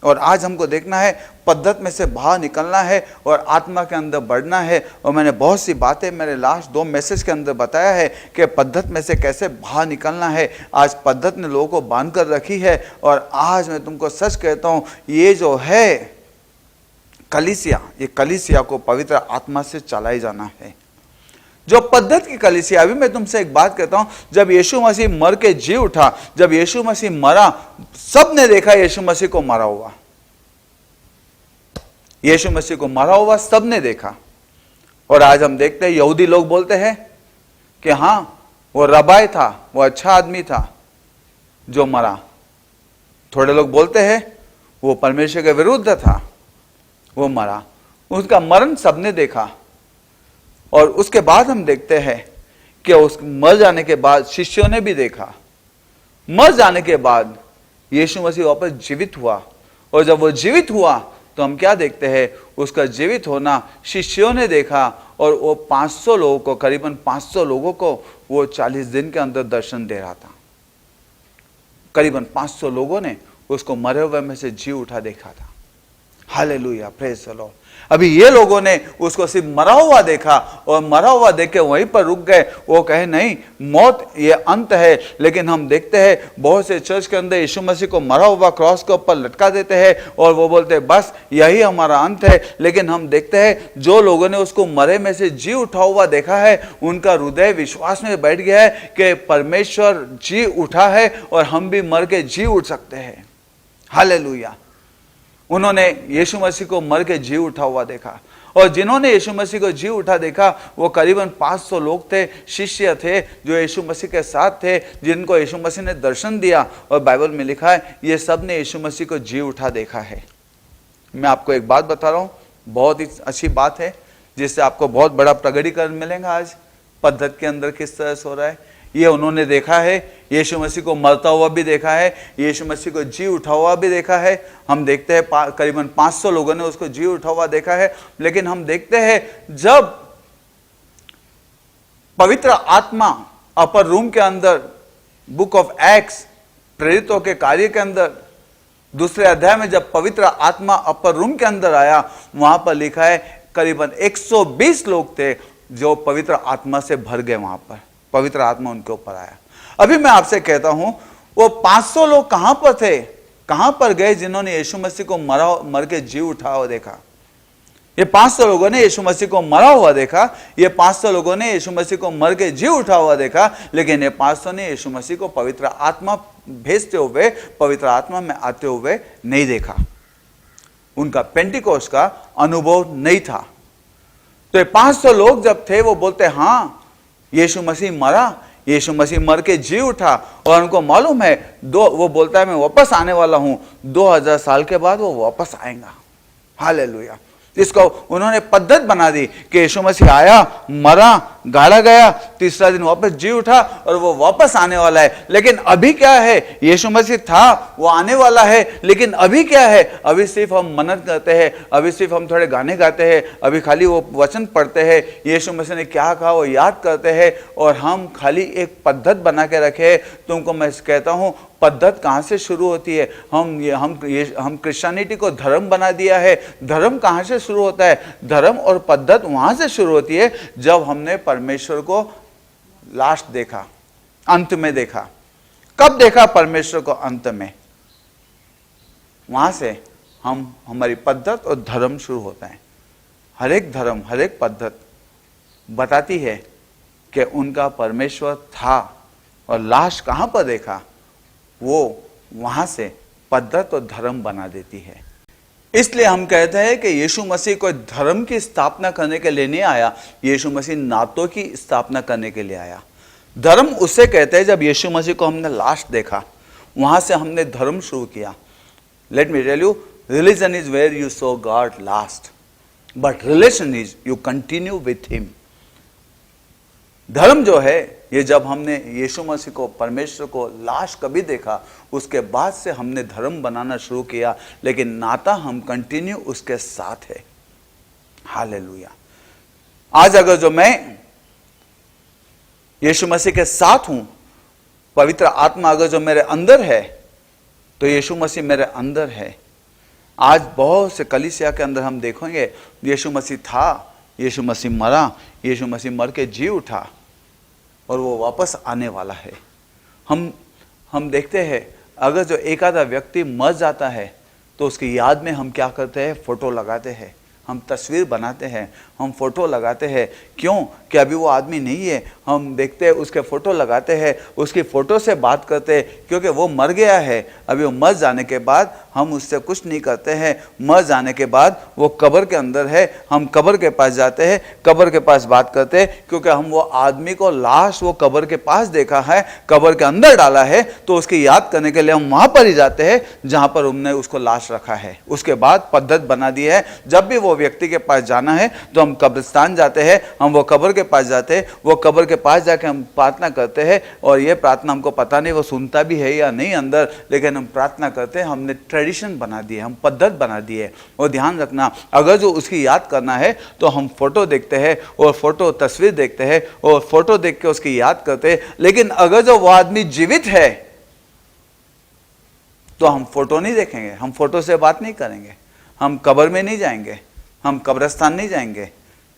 [SPEAKER 1] और आज हमको देखना है, पद्धत में से बाहर निकलना है और आत्मा के अंदर बढ़ना है। और मैंने बहुत सी बातें मेरे लास्ट 2 मैसेज के अंदर बताया है कि पद्धत में से कैसे बाहर निकलना है। आज पद्धत ने लोगों को बांध कर रखी है। और आज मैं तुमको सच कहता हूँ, ये जो है कलीसिया, ये कलीसिया को पवित्र आत्मा से चलाई जाना है। जो पद्धत की कलीसिया, अभी मैं तुमसे एक बात कहता हूं, जब यीशु मसीह मर के जी उठा, जब यीशु मसीह मरा, सब ने देखा यीशु मसीह को मरा हुआ, यीशु मसीह को मरा हुआ सब ने देखा। और आज हम देखते हैं यहूदी लोग बोलते हैं कि हां वो रबाई था, वो अच्छा आदमी था जो मरा। थोड़े लोग बोलते हैं वो परमेश्वर के विरुद्ध था, वो मरा। उसका मरण सबने देखा। और उसके बाद हम देखते हैं कि उस मर जाने के बाद शिष्यों ने भी देखा। मर जाने के बाद यीशु मसीह वापस जीवित हुआ। और जब वो जीवित हुआ तो हम क्या देखते हैं, उसका जीवित होना शिष्यों ने देखा। और वो 500 लोगों को, करीबन 500 लोगों को वो 40 दिन के अंदर दर्शन दे रहा था। करीबन 500 लोगों ने उसको मरे हुए में से जी उठा देखा था। Hallelujah, praise the Lord. अभी ये लोगों ने उसको सिर्फ मरा हुआ देखा और मरा हुआ देख के वहीं पर रुक गए। वो कहे नहीं, मौत ये अंत है। लेकिन हम देखते हैं बहुत से चर्च के अंदर यीशु मसीह को मरा हुआ क्रॉस के ऊपर लटका देते हैं और वो बोलते हैं बस यही हमारा अंत है। लेकिन हम देखते हैं जो लोगों ने उसको मरे में से जी उठा हुआ देखा है, उनका हृदय विश्वास में बैठ गया है कि परमेश्वर जी उठा है और हम भी मर के जी उठ सकते हैं। हालेलुया। उन्होंने यीशु मसीह को मर के जी उठा हुआ देखा और जिन्होंने यीशु मसीह को जी उठा देखा वो करीबन 500 लोग थे, शिष्य थे जो यीशु मसीह के साथ थे, जिनको यीशु मसीह ने दर्शन दिया। और बाइबल में लिखा है ये सब ने यीशु मसीह को जी उठा देखा है। मैं आपको एक बात बता रहा हूँ, बहुत ही अच्छी बात है जिससे आपको बहुत बड़ा प्रगटीकरण मिलेगा आज पद्धति के अंदर किस तरह से हो रहा है। ये उन्होंने देखा है, यीशु मसीह को मरता हुआ भी देखा है, यीशु मसीह को जी उठा हुआ भी देखा है। हम देखते हैं करीबन 500 लोगों ने उसको जी उठा हुआ देखा है। लेकिन हम देखते हैं जब पवित्र आत्मा अपर रूम के अंदर बुक ऑफ एक्ट्स प्रेरितों के कार्य के अंदर दूसरे अध्याय में जब पवित्र आत्मा अपर रूम के अंदर आया, वहां पर लिखा है करीबन 120 लोग थे जो पवित्र आत्मा से भर गए। वहां पर पवित्र आत्मा उनके ऊपर आया। अभी मैं आपसे कहता हूं वो 500 लोग कहां पर थे, कहां पर गए जिन्होंने यीशु मसीह को मर के जी उठा हुआ देखा। ये 500 लोगों ने यीशु मसीह को मरा हुआ देखा, ये 500 लोगों ने यीशु मसीह को मर के जी उठा हुआ देखा। लेकिन ये 500 ने यीशु मसीह को पवित्र आत्मा भेजते हुए, पवित्र आत्मा में आते हुए नहीं देखा। उनका पेंटिकोस्ट का अनुभव नहीं था। तो ये 500 लोग जब थे वो बोलते हाँ यीशु मसीह मरा, यीशु मसीह मर के जी उठा। और उनको मालूम है वो बोलता है मैं वापस आने वाला हूं, 2000 साल के बाद वो वापस आएगा। हालेलुया। इसको उन्होंने पद्धति बना दी कि यीशु मसीह आया, मरा, गाड़ा गया, तीसरा दिन वापस जी उठा और वो वापस आने वाला है। लेकिन अभी क्या है, यीशु मसीह था, वो आने वाला है, लेकिन अभी क्या है, अभी सिर्फ हम मनन करते हैं, अभी सिर्फ हम थोड़े गाने गाते हैं, अभी खाली वो वचन पढ़ते हैं, यीशु मसीह ने क्या कहा वो याद करते हैं और हम खाली एक पद्धति बना के रखे। तुमको मैं कहता हूं पद्धति कहां से शुरू होती है। हम क्रिश्चियनिटी को धर्म बना दिया है। धर्म कहां से शुरू होता है? धर्म और पद्धति वहां से शुरू होती है जब हमने परमेश्वर को लास्ट देखा, अंत में देखा। कब देखा परमेश्वर को? अंत में। वहां से हमारी पद्धति और धर्म शुरू होता है। हर एक धर्म, हर एक पद्धति बताती है कि उनका परमेश्वर था और लास्ट कहां पर देखा, वो वहां से पद्धति और धर्म बना देती है। इसलिए हम कहते हैं कि यीशु मसीह कोई धर्म की स्थापना करने के लिए नहीं आया, यीशु मसीह नातों की स्थापना करने के लिए आया। धर्म उसे कहते हैं जब यीशु मसीह को हमने लास्ट देखा, वहां से हमने धर्म शुरू किया। Let me tell you, religion is where you so god last, but relation is you continue with him. धर्म जो है ये जब हमने यीशु मसीह को, परमेश्वर को लास्ट कभी देखा, उसके बाद से हमने धर्म बनाना शुरू किया, लेकिन नाता हम कंटिन्यू उसके साथ है। हालेलुया। आज अगर जो मैं यीशु मसीह के साथ हूं, पवित्र आत्मा अगर जो मेरे अंदर है, तो यीशु मसीह मेरे अंदर है। आज बहुत से कलीसिया के अंदर हम देखेंगे यीशु मसीह था, यीशु मसीह मरा, यीशु मसीह मर के जी उठा और वो वापस आने वाला है। हम देखते हैं अगर जो एक आधा व्यक्ति मर जाता है तो उसकी याद में हम क्या करते हैं, फोटो लगाते हैं, हम तस्वीर बनाते हैं, हम फोटो लगाते हैं। क्यों? कि अभी वो आदमी नहीं है, हम देखते हैं उसके फोटो लगाते हैं, उसकी फोटो से बात करते हैं, क्योंकि वो मर गया है। अभी वो मर जाने के बाद हम उससे कुछ नहीं करते हैं। मर जाने के बाद वो कब्र के अंदर है, हम कब्र के पास जाते हैं, कब्र के पास बात करते हैं, क्योंकि हम वो आदमी को लाश वो कब्र के पास देखा है, कब्र के अंदर डाला है, तो उसकी याद करने के लिए हम वहां पर ही जाते हैं जहां पर हमने उसको लाश रखा है। उसके बाद पद्धति बना दी है, जब भी वो व्यक्ति के पास जाना है तो हम कब्रिस्तान जाते हैं, हम वो कब्र के पास जाते हैं, वो कब्र के पास जाके हम प्रार्थना करते हैं। और ये प्रार्थना हमको पता नहीं वो सुनता भी है या नहीं अंदर, लेकिन हम प्रार्थना करते हैं। हमने ट्रेडिशन बना दी है, हम पद्धति बना दी है। और ध्यान रखना, अगर जो उसकी याद करना है तो हम फोटो देखते हैं और फोटो तस्वीर देखते हैं और फोटो देख के उसकी याद करते हैं। लेकिन अगर जो वो आदमी जीवित है तो हम फोटो नहीं देखेंगे, हम फोटो से बात नहीं करेंगे, हम कब्र में नहीं जाएंगे, हम कब्रिस्तान नहीं जाएंगे,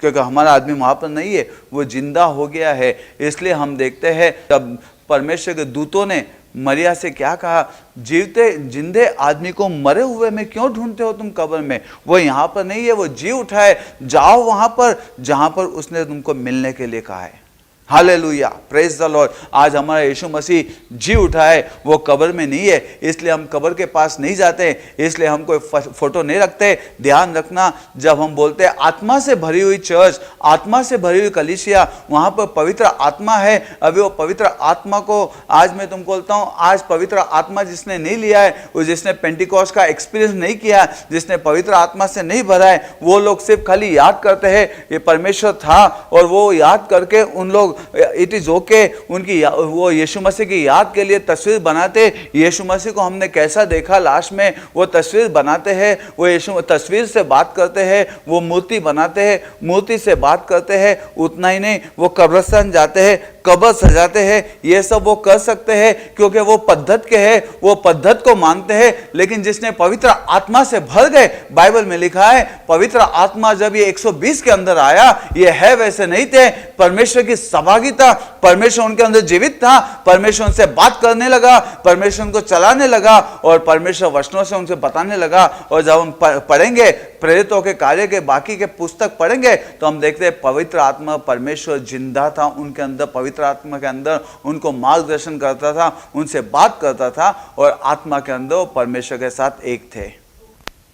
[SPEAKER 1] क्योंकि हमारा आदमी वहां पर नहीं है, वो जिंदा हो गया है। इसलिए हम देखते हैं तब परमेश्वर के दूतों ने मरिया से क्या कहा, जीवते जिंदे आदमी को मरे हुए में क्यों ढूंढते हो तुम कब्र में? वो यहाँ पर नहीं है, वो जी उठा है। जाओ वहां पर जहां पर उसने तुमको मिलने के लिए कहा है। Hallelujah, praise the Lord. आज हमारा यीशु मसीह जी उठा है, वो कब्र में नहीं है, इसलिए हम कब्र के पास नहीं जाते, इसलिए हम कोई फोटो नहीं रखते। ध्यान रखना, जब हम बोलते हैं आत्मा से भरी हुई चर्च, आत्मा से भरी हुई कलीसिया, वहां पर पवित्र आत्मा है। अभी वो पवित्र आत्मा को आज मैं तुमको बोलता हूं, आज पवित्र आत्मा जिसने नहीं लिया है, वो जिसने पेंटिकॉस्ट का एक्सपीरियंस नहीं किया, जिसने पवित्र आत्मा से नहीं भरा है, वो लोग सिर्फ खाली याद करते हैं ये परमेश्वर था, और वो याद करके उन लोग इट इज ओके, उनकी वो यीशु मसीह की याद के लिए तस्वीर बनाते। यीशु मसीह को हमने कैसा देखा लास्ट में, वो तस्वीर बनाते हैं, वो यीशु तस्वीर से बात करते हैं, वो मूर्ति बनाते हैं, मूर्ति से बात करते हैं। उतना ही नहीं, वो कब्रिस्तान जाते हैं, कब्र सजाते हैं। ये सब वो कर सकते हैं क्योंकि वो पद्धत के हैं, वो पद्धत को मानते हैं। लेकिन जिसने पवित्र आत्मा से भर गए, बाइबल में लिखा है पवित्र आत्मा जब ये 120 के अंदर आया, ये है वैसे नहीं थे, परमेश्वर की सहभागिता, परमेश्वर उनके अंदर जीवित था, परमेश्वर उनसे बात करने लगा, परमेश्वर उनको चलाने लगा, और परमेश्वर वचनों से उनसे बताने लगा। और जब हम पढ़ेंगे प्रेरितों के कार्य के बाकी के पुस्तक पढ़ेंगे, तो हम देखते हैं पवित्र आत्मा, परमेश्वर जिंदा था उनके अंदर, पवित्र आत्मा के अंदर उनको मार्गदर्शन करता था, उनसे बात करता था, और आत्मा के अंदर परमेश्वर के साथ एक थे।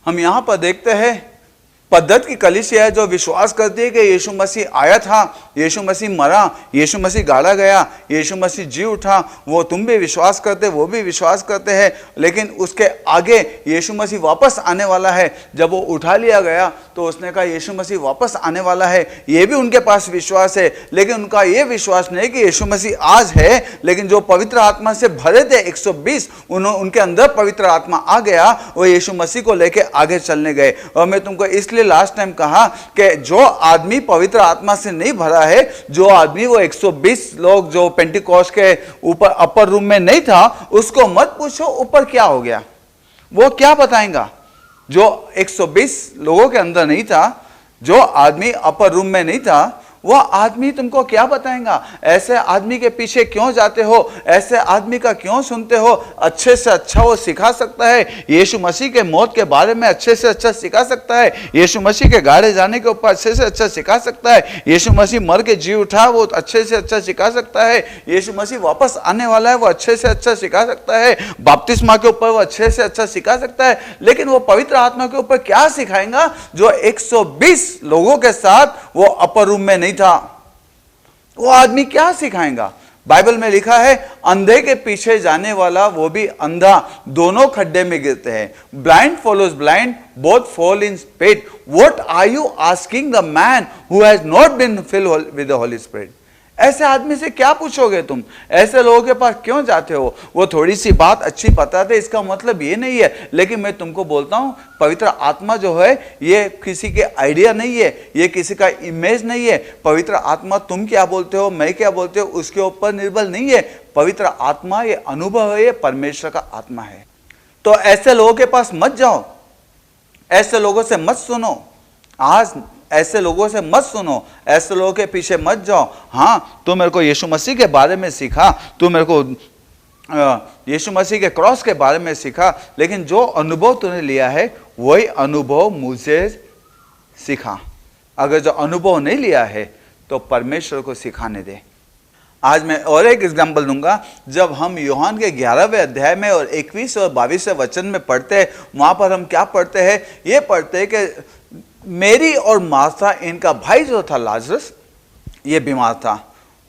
[SPEAKER 1] हम यहां पर देखते हैं पद्धत की कलीसिया है जो विश्वास करती है कि यीशु मसीह आया था, यीशु मसीह मरा, यीशु मसीह गाड़ा गया, यीशु मसीह जी उठा। वो तुम भी विश्वास करते, वो भी विश्वास करते हैं। लेकिन उसके आगे यीशु मसीह वापस आने वाला है। जब वो उठा लिया गया तो उसने कहा यीशु मसीह वापस आने वाला है, ये भी उनके पास विश्वास है। लेकिन उनका ये विश्वास नहीं कि यीशु मसीह आज है, लेकिन जो पवित्र आत्मा से भरे थे 120, उनके अंदर पवित्र आत्मा आ गया, वो यीशु मसीह को लेके आगे चलने गए। और मैं तुमको इसलिए लास्ट टाइम कहा कि जो आदमी पवित्र आत्मा से नहीं भरा है, जो आदमी वो 120 लोग जो पेंटिकॉस्ट के ऊपर अपर रूम में नहीं था, उसको मत पूछो ऊपर क्या हो गया, वो क्या बताएगा। जो 120 लोगों के अंदर नहीं था, जो आदमी अपर रूम में नहीं था, वो आदमी तुमको क्या बताएगा। ऐसे आदमी के पीछे क्यों जाते हो, ऐसे आदमी का क्यों सुनते हो। अच्छे से अच्छा वो सिखा सकता है, यीशु मसीह के मौत के बारे में अच्छे से अच्छा सिखा सकता है, यीशु मसीह के गाड़े जाने के ऊपर अच्छे से अच्छा सिखा सकता है, यीशु मसीह मर के जी उठा वो अच्छे से अच्छा सिखा सकता है, यीशु मसीह वापस आने वाला है वो अच्छे से अच्छा सिखा सकता है, बपतिस्मा के ऊपर वो अच्छे से अच्छा सिखा सकता है। लेकिन वो पवित्र आत्मा के ऊपर क्या सिखाएगा जो 120 लोगों के साथ वो अपर रूम में नहीं था। वो आदमी क्या सिखाएगा। बाइबल में लिखा है अंधे के पीछे जाने वाला वो भी अंधा, दोनों खड्डे में गिरते हैं। Blind follows blind, both fall in pit. What are you asking the man who has not been filled with the holy spirit. ऐसे आदमी से क्या पूछोगे तुम, ऐसे लोगों के पास क्यों जाते हो। वो थोड़ी सी बात अच्छी बताते, इसका मतलब ये नहीं है। लेकिन मैं तुमको बोलता हूं पवित्र आत्मा जो है ये किसी के आइडिया नहीं है, ये किसी का इमेज नहीं है। पवित्र आत्मा तुम क्या बोलते हो, मैं क्या बोलते हो, उसके ऊपर निर्भर नहीं है। पवित्र आत्मा ये अनुभव है, ये परमेश्वर का आत्मा है। तो ऐसे लोगों के पास मत जाओ, ऐसे लोगों से मत सुनो। आज ऐसे लोगों से मत सुनो, ऐसे लोगों के पीछे मत जाओ। हाँ, तू मेरे को यीशु मसीह के बारे में सिखा, तू मेरे को यीशु मसीह के क्रॉस के बारे में सिखा, लेकिन जो अनुभव तूने लिया है वही अनुभव मुझे सिखा। अगर जो अनुभव नहीं लिया है तो परमेश्वर को सिखाने दे। आज मैं और एक एग्जाम्पल दूंगा। जब हम यूहन्ना के 11वें अध्याय में और 21 और 22वें वचन में पढ़ते हैं, वहां पर हम क्या पढ़ते हैं, ये पढ़ते हैं कि मेरी और मार्था, इनका भाई जो था लाजरस, ये बीमार था।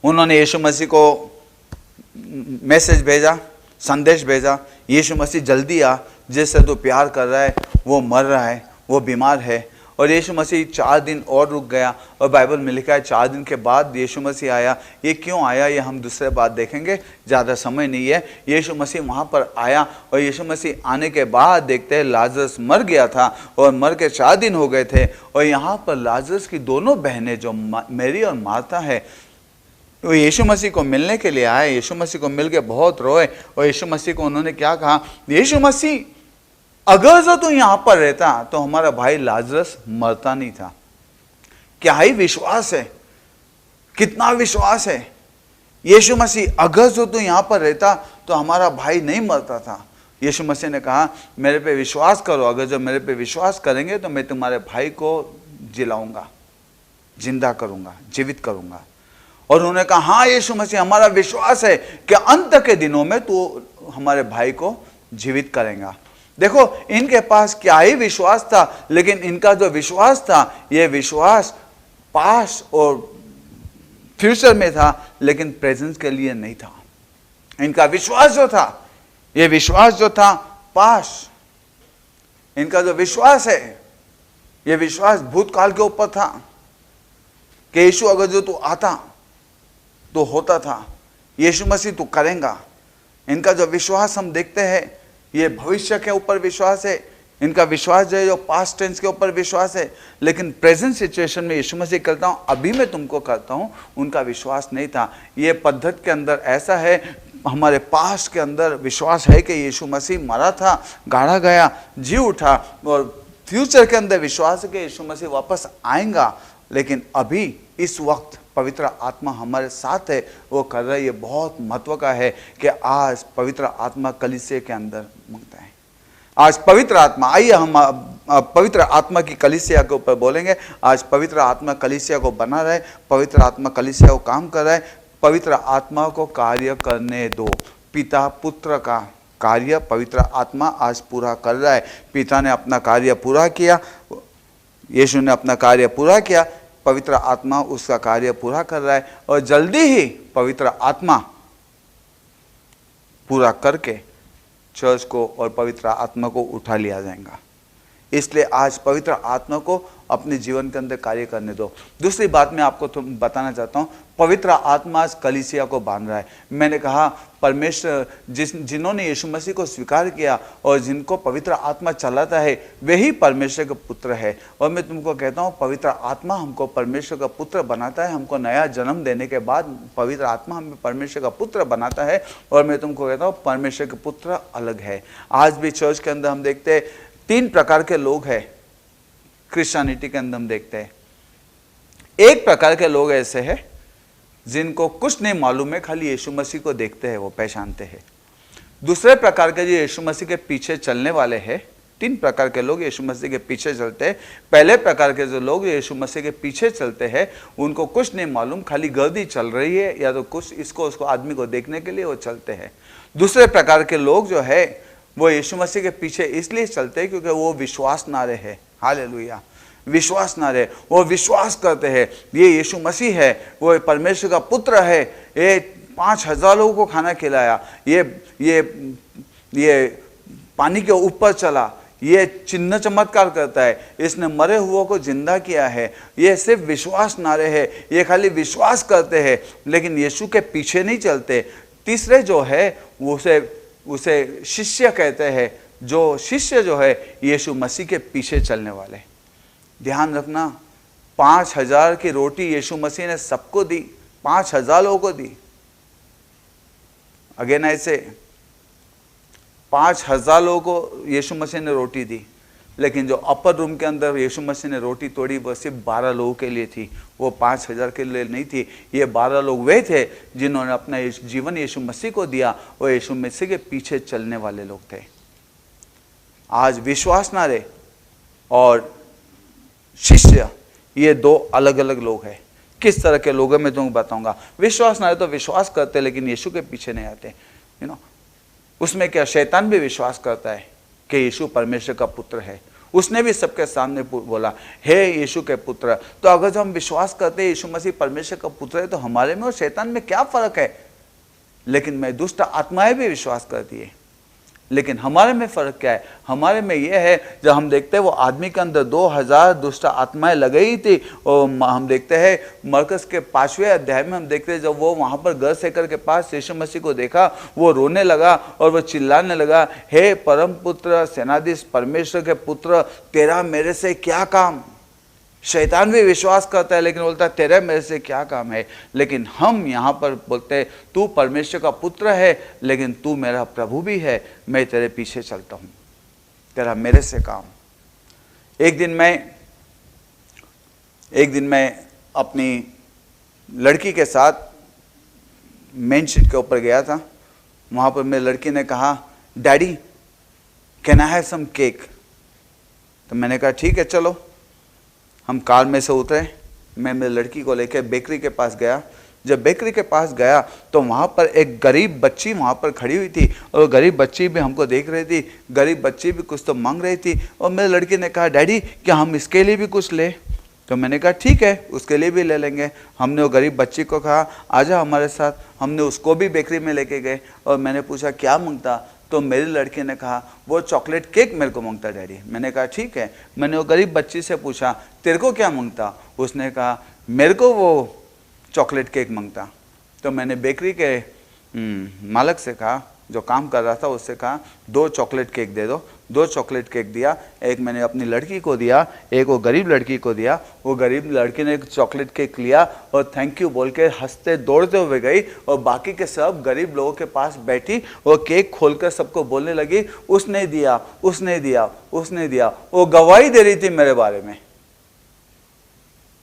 [SPEAKER 1] उन्होंने यीशु मसीह को मैसेज भेजा, संदेश भेजा, यीशु मसीह जल्दी आ, जिससे तू प्यार कर रहा है वो मर रहा है, वो बीमार है। और यीशु मसीह 4 दिन और रुक गया, और बाइबल में लिखा है 4 दिन के बाद यीशु मसीह आया। ये क्यों आया ये हम दूसरे बात देखेंगे, ज़्यादा समय नहीं है। यीशु मसीह वहाँ पर आया, और यीशु मसीह आने के बाद देखते हैं लाजरस मर गया था, और मर के 4 दिन हो गए थे। और यहाँ पर लाजरस की दोनों बहनें जो मेरी और मार्था है, वो यीशु मसीह को मिलने के लिए आए। यीशु मसीह को मिल के बहुत रोए, और यीशु मसीह को उन्होंने क्या कहा, यीशु मसीह अगर जो तू यहां पर रहता तो हमारा भाई लाजरस मरता नहीं था। क्या ही विश्वास है, कितना विश्वास है। यीशु मसीह अगर जो तू यहां पर रहता तो हमारा भाई नहीं मरता था। यीशु मसीह ने कहा मेरे पे विश्वास करो, अगर जो मेरे पे विश्वास करेंगे तो मैं तुम्हारे भाई को जिलाऊंगा, जिंदा करूंगा, जीवित करूंगा।
[SPEAKER 2] और उन्होंने कहा हाँ यीशु मसीह, हमारा विश्वास है कि अंत के दिनों में तू हमारे भाई को जीवित करेगा। देखो इनके पास क्या ही विश्वास था, लेकिन इनका जो विश्वास था, यह विश्वास पास और फ्यूचर में था, लेकिन प्रेजेंस के लिए नहीं था। इनका विश्वास जो था, यह विश्वास जो था पास, इनका जो विश्वास है, यह विश्वास भूतकाल के ऊपर था कि यीशु अगर जो तू आता तो होता था, यीशु मसीह तू करेगा। इनका जो विश्वास हम देखते हैं, ये भविष्य के ऊपर विश्वास है। इनका विश्वास जो है जो पास्ट टेंस के ऊपर विश्वास है, लेकिन प्रेजेंट सिचुएशन में यीशु मसीह करता हूँ, अभी मैं तुमको करता हूँ, उनका विश्वास नहीं था। ये पद्धति के अंदर ऐसा है, हमारे पास्ट के अंदर विश्वास है कि यीशु मसीह मरा था, गाड़ा गया, जी उठा, और फ्यूचर के अंदर विश्वास है कि यीशु मसीह वापस आएगा। लेकिन अभी इस वक्त पवित्र आत्मा हमारे साथ है, वो कर रहा है। ये बहुत महत्व का है कि आज पवित्र आत्मा कलीसिया के अंदर मंगता है। आज पवित्र आत्मा, आइए हम पवित्र आत्मा की कलीसिया के ऊपर बोलेंगे। आज पवित्र आत्मा कलीसिया को बना रहे, पवित्र आत्मा कलीसिया को काम कर रहा है। पवित्र आत्मा को कार्य करने दो। पिता पुत्र का कार्य पवित्र आत्मा आज पूरा कर रहा है। पिता ने अपना कार्य पूरा किया, यीशु ने अपना कार्य पूरा किया, पवित्र आत्मा उसका कार्य पूरा कर रहा है, और जल्दी ही पवित्र आत्मा पूरा करके चर्च को और पवित्र आत्मा को उठा लिया जाएगा। इसलिए आज पवित्र आत्मा को अपने जीवन के अंदर कार्य करने दो। दूसरी बात मैं आपको बताना चाहता हूँ, पवित्र आत्मा आज कलीसिया को बांध रहा है। मैंने कहा परमेश्वर जिन्होंने यीशु मसीह को स्वीकार किया और जिनको पवित्र आत्मा चलाता है, वही परमेश्वर का पुत्र है। और मैं तुमको कहता हूँ, पवित्र आत्मा हमको परमेश्वर का पुत्र बनाता है। हमको नया जन्म देने के बाद पवित्र आत्मा हमें परमेश्वर का पुत्र बनाता है। और मैं तुमको कहता हूँ, परमेश्वर का पुत्र अलग है। आज भी चर्च के अंदर हम देखते हैं 3 प्रकार के लोग हैं। क्रिश्चियनिटी के अंदर हम देखते हैं, एक प्रकार के लोग ऐसे हैं जिनको कुछ नहीं मालूम है, खाली यीशु मसीह को देखते हैं, वो पहचानते हैं। दूसरे प्रकार के जो यीशु मसीह के पीछे चलने वाले हैं, 3 प्रकार के लोग यीशु मसीह के पीछे चलते हैं। पहले प्रकार के जो लोग यीशु मसीह के पीछे चलते हैं, उनको कुछ नहीं मालूम, खाली गर्दी चल रही है या तो कुछ इसको उसको आदमी को देखने के लिए वो चलते हैं। दूसरे प्रकार के लोग जो है वो यीशु मसीह के पीछे इसलिए चलते हैं क्योंकि वो विश्वास नारे हैं। हालेलुया, विश्वास नारे, वो विश्वास करते हैं ये यीशु मसीह है, वो परमेश्वर का पुत्र है, ये 5000 लोगों को खाना खिलाया, ये पानी के ऊपर चला, ये चिन्ह चमत्कार करता है, इसने मरे हुओं को जिंदा किया है। ये सिर्फ विश्वास नारे है, ये खाली विश्वास करते हैं, लेकिन यीशु के पीछे नहीं चलते। तीसरे जो है उसे शिष्य कहते हैं। जो शिष्य जो है यीशु मसीह के पीछे चलने वाले। ध्यान रखना, 5000 की रोटी यीशु मसीह ने सबको दी, 5000 लोगों को दी। अगेन ऐसे 5000 लोगों को यीशु मसीह ने रोटी दी, लेकिन जो अपर रूम के अंदर यीशु मसीह ने रोटी तोड़ी वो सिर्फ 12 लोगों के लिए थी, वो 5000 के लिए नहीं थी। ये 12 लोग वे थे जिन्होंने अपना जीवन यीशु मसीह को दिया, वो यीशु मसीह के पीछे चलने वाले लोग थे। आज विश्वास नारे और शिष्य, ये 2 अलग अलग लोग हैं। किस तरह के लोग हैं मैं तुमको बताऊंगा। विश्वास नारे तो विश्वास करते लेकिन यीशु के पीछे नहीं आते। उसमें क्या, शैतान भी विश्वास करता है कि यीशु परमेश्वर का पुत्र है। उसने भी सबके सामने बोला, हे यीशु के पुत्र। तो अगर जो हम विश्वास करते हैं यीशु मसीह परमेश्वर का पुत्र है, तो हमारे में और शैतान में क्या फर्क है। लेकिन मैं दुष्ट आत्माएं भी विश्वास करती है, लेकिन हमारे में फर्क क्या है। हमारे में यह है, जब हम देखते हैं वो आदमी के अंदर 2000 दुष्ट आत्माएं लगी थी। और हम देखते हैं मरकस के 5वें अध्याय में हम देखते हैं, जब वो वहां पर घर सेकर के पास यीशु मसीह को देखा, वो रोने लगा और वो चिल्लाने लगा, हे परम पुत्र सेनाधीश परमेश्वर के पुत्र, तेरा मेरे से क्या काम। शैतान भी विश्वास करता है लेकिन बोलता है तेरे मेरे से क्या काम है। लेकिन हम यहाँ पर बोलते हैं तू परमेश्वर का पुत्र है, लेकिन तू मेरा प्रभु भी है, मैं तेरे पीछे चलता हूँ, तेरा मेरे से काम। एक दिन मैं अपनी लड़की के साथ मेन स्ट्रीट के ऊपर गया था। वहाँ पर मेरी लड़की ने कहा, daddy can I have some cake. तो मैंने कहा ठीक है चलो। हम कार में से उतरे, मैं मेरी लड़की को लेकर बेकरी के पास गया। जब बेकरी के पास गया तो वहाँ पर एक गरीब बच्ची वहाँ पर खड़ी हुई थी और वो गरीब बच्ची भी हमको देख रही थी। गरीब बच्ची भी कुछ तो मांग रही थी और मेरे लड़के ने कहा, डैडी क्या हम इसके लिए भी कुछ ले? तो मैंने कहा ठीक है, उसके लिए भी ले लेंगे। हमने वो गरीब बच्ची को कहा आजा हमारे साथ। हमने उसको भी बेकरी में लेके गए और मैंने पूछा क्या मांगता? तो मेरी लड़की ने कहा वो चॉकलेट केक मेरे को मांगता डैडी। मैंने कहा ठीक है। मैंने वो गरीब बच्ची से पूछा तेरे को क्या मांगता? उसने कहा मेरे को वो चॉकलेट केक मांगता। तो मैंने बेकरी के मालिक से कहा, जो काम कर रहा था उससे कहा 2 चॉकलेट केक दे दो। 2 चॉकलेट केक दिया, एक मैंने अपनी लड़की को दिया, एक वो गरीब लड़की को दिया। वो गरीब लड़की ने एक चॉकलेट केक लिया और थैंक यू बोल के हंसते दौड़ते हुए गई और बाकी के सब गरीब लोगों के पास बैठी वो केक खोलकर सबको बोलने लगी उसने दिया, उसने दिया, उसने दिया। वो गवाही दे रही थी मेरे बारे में।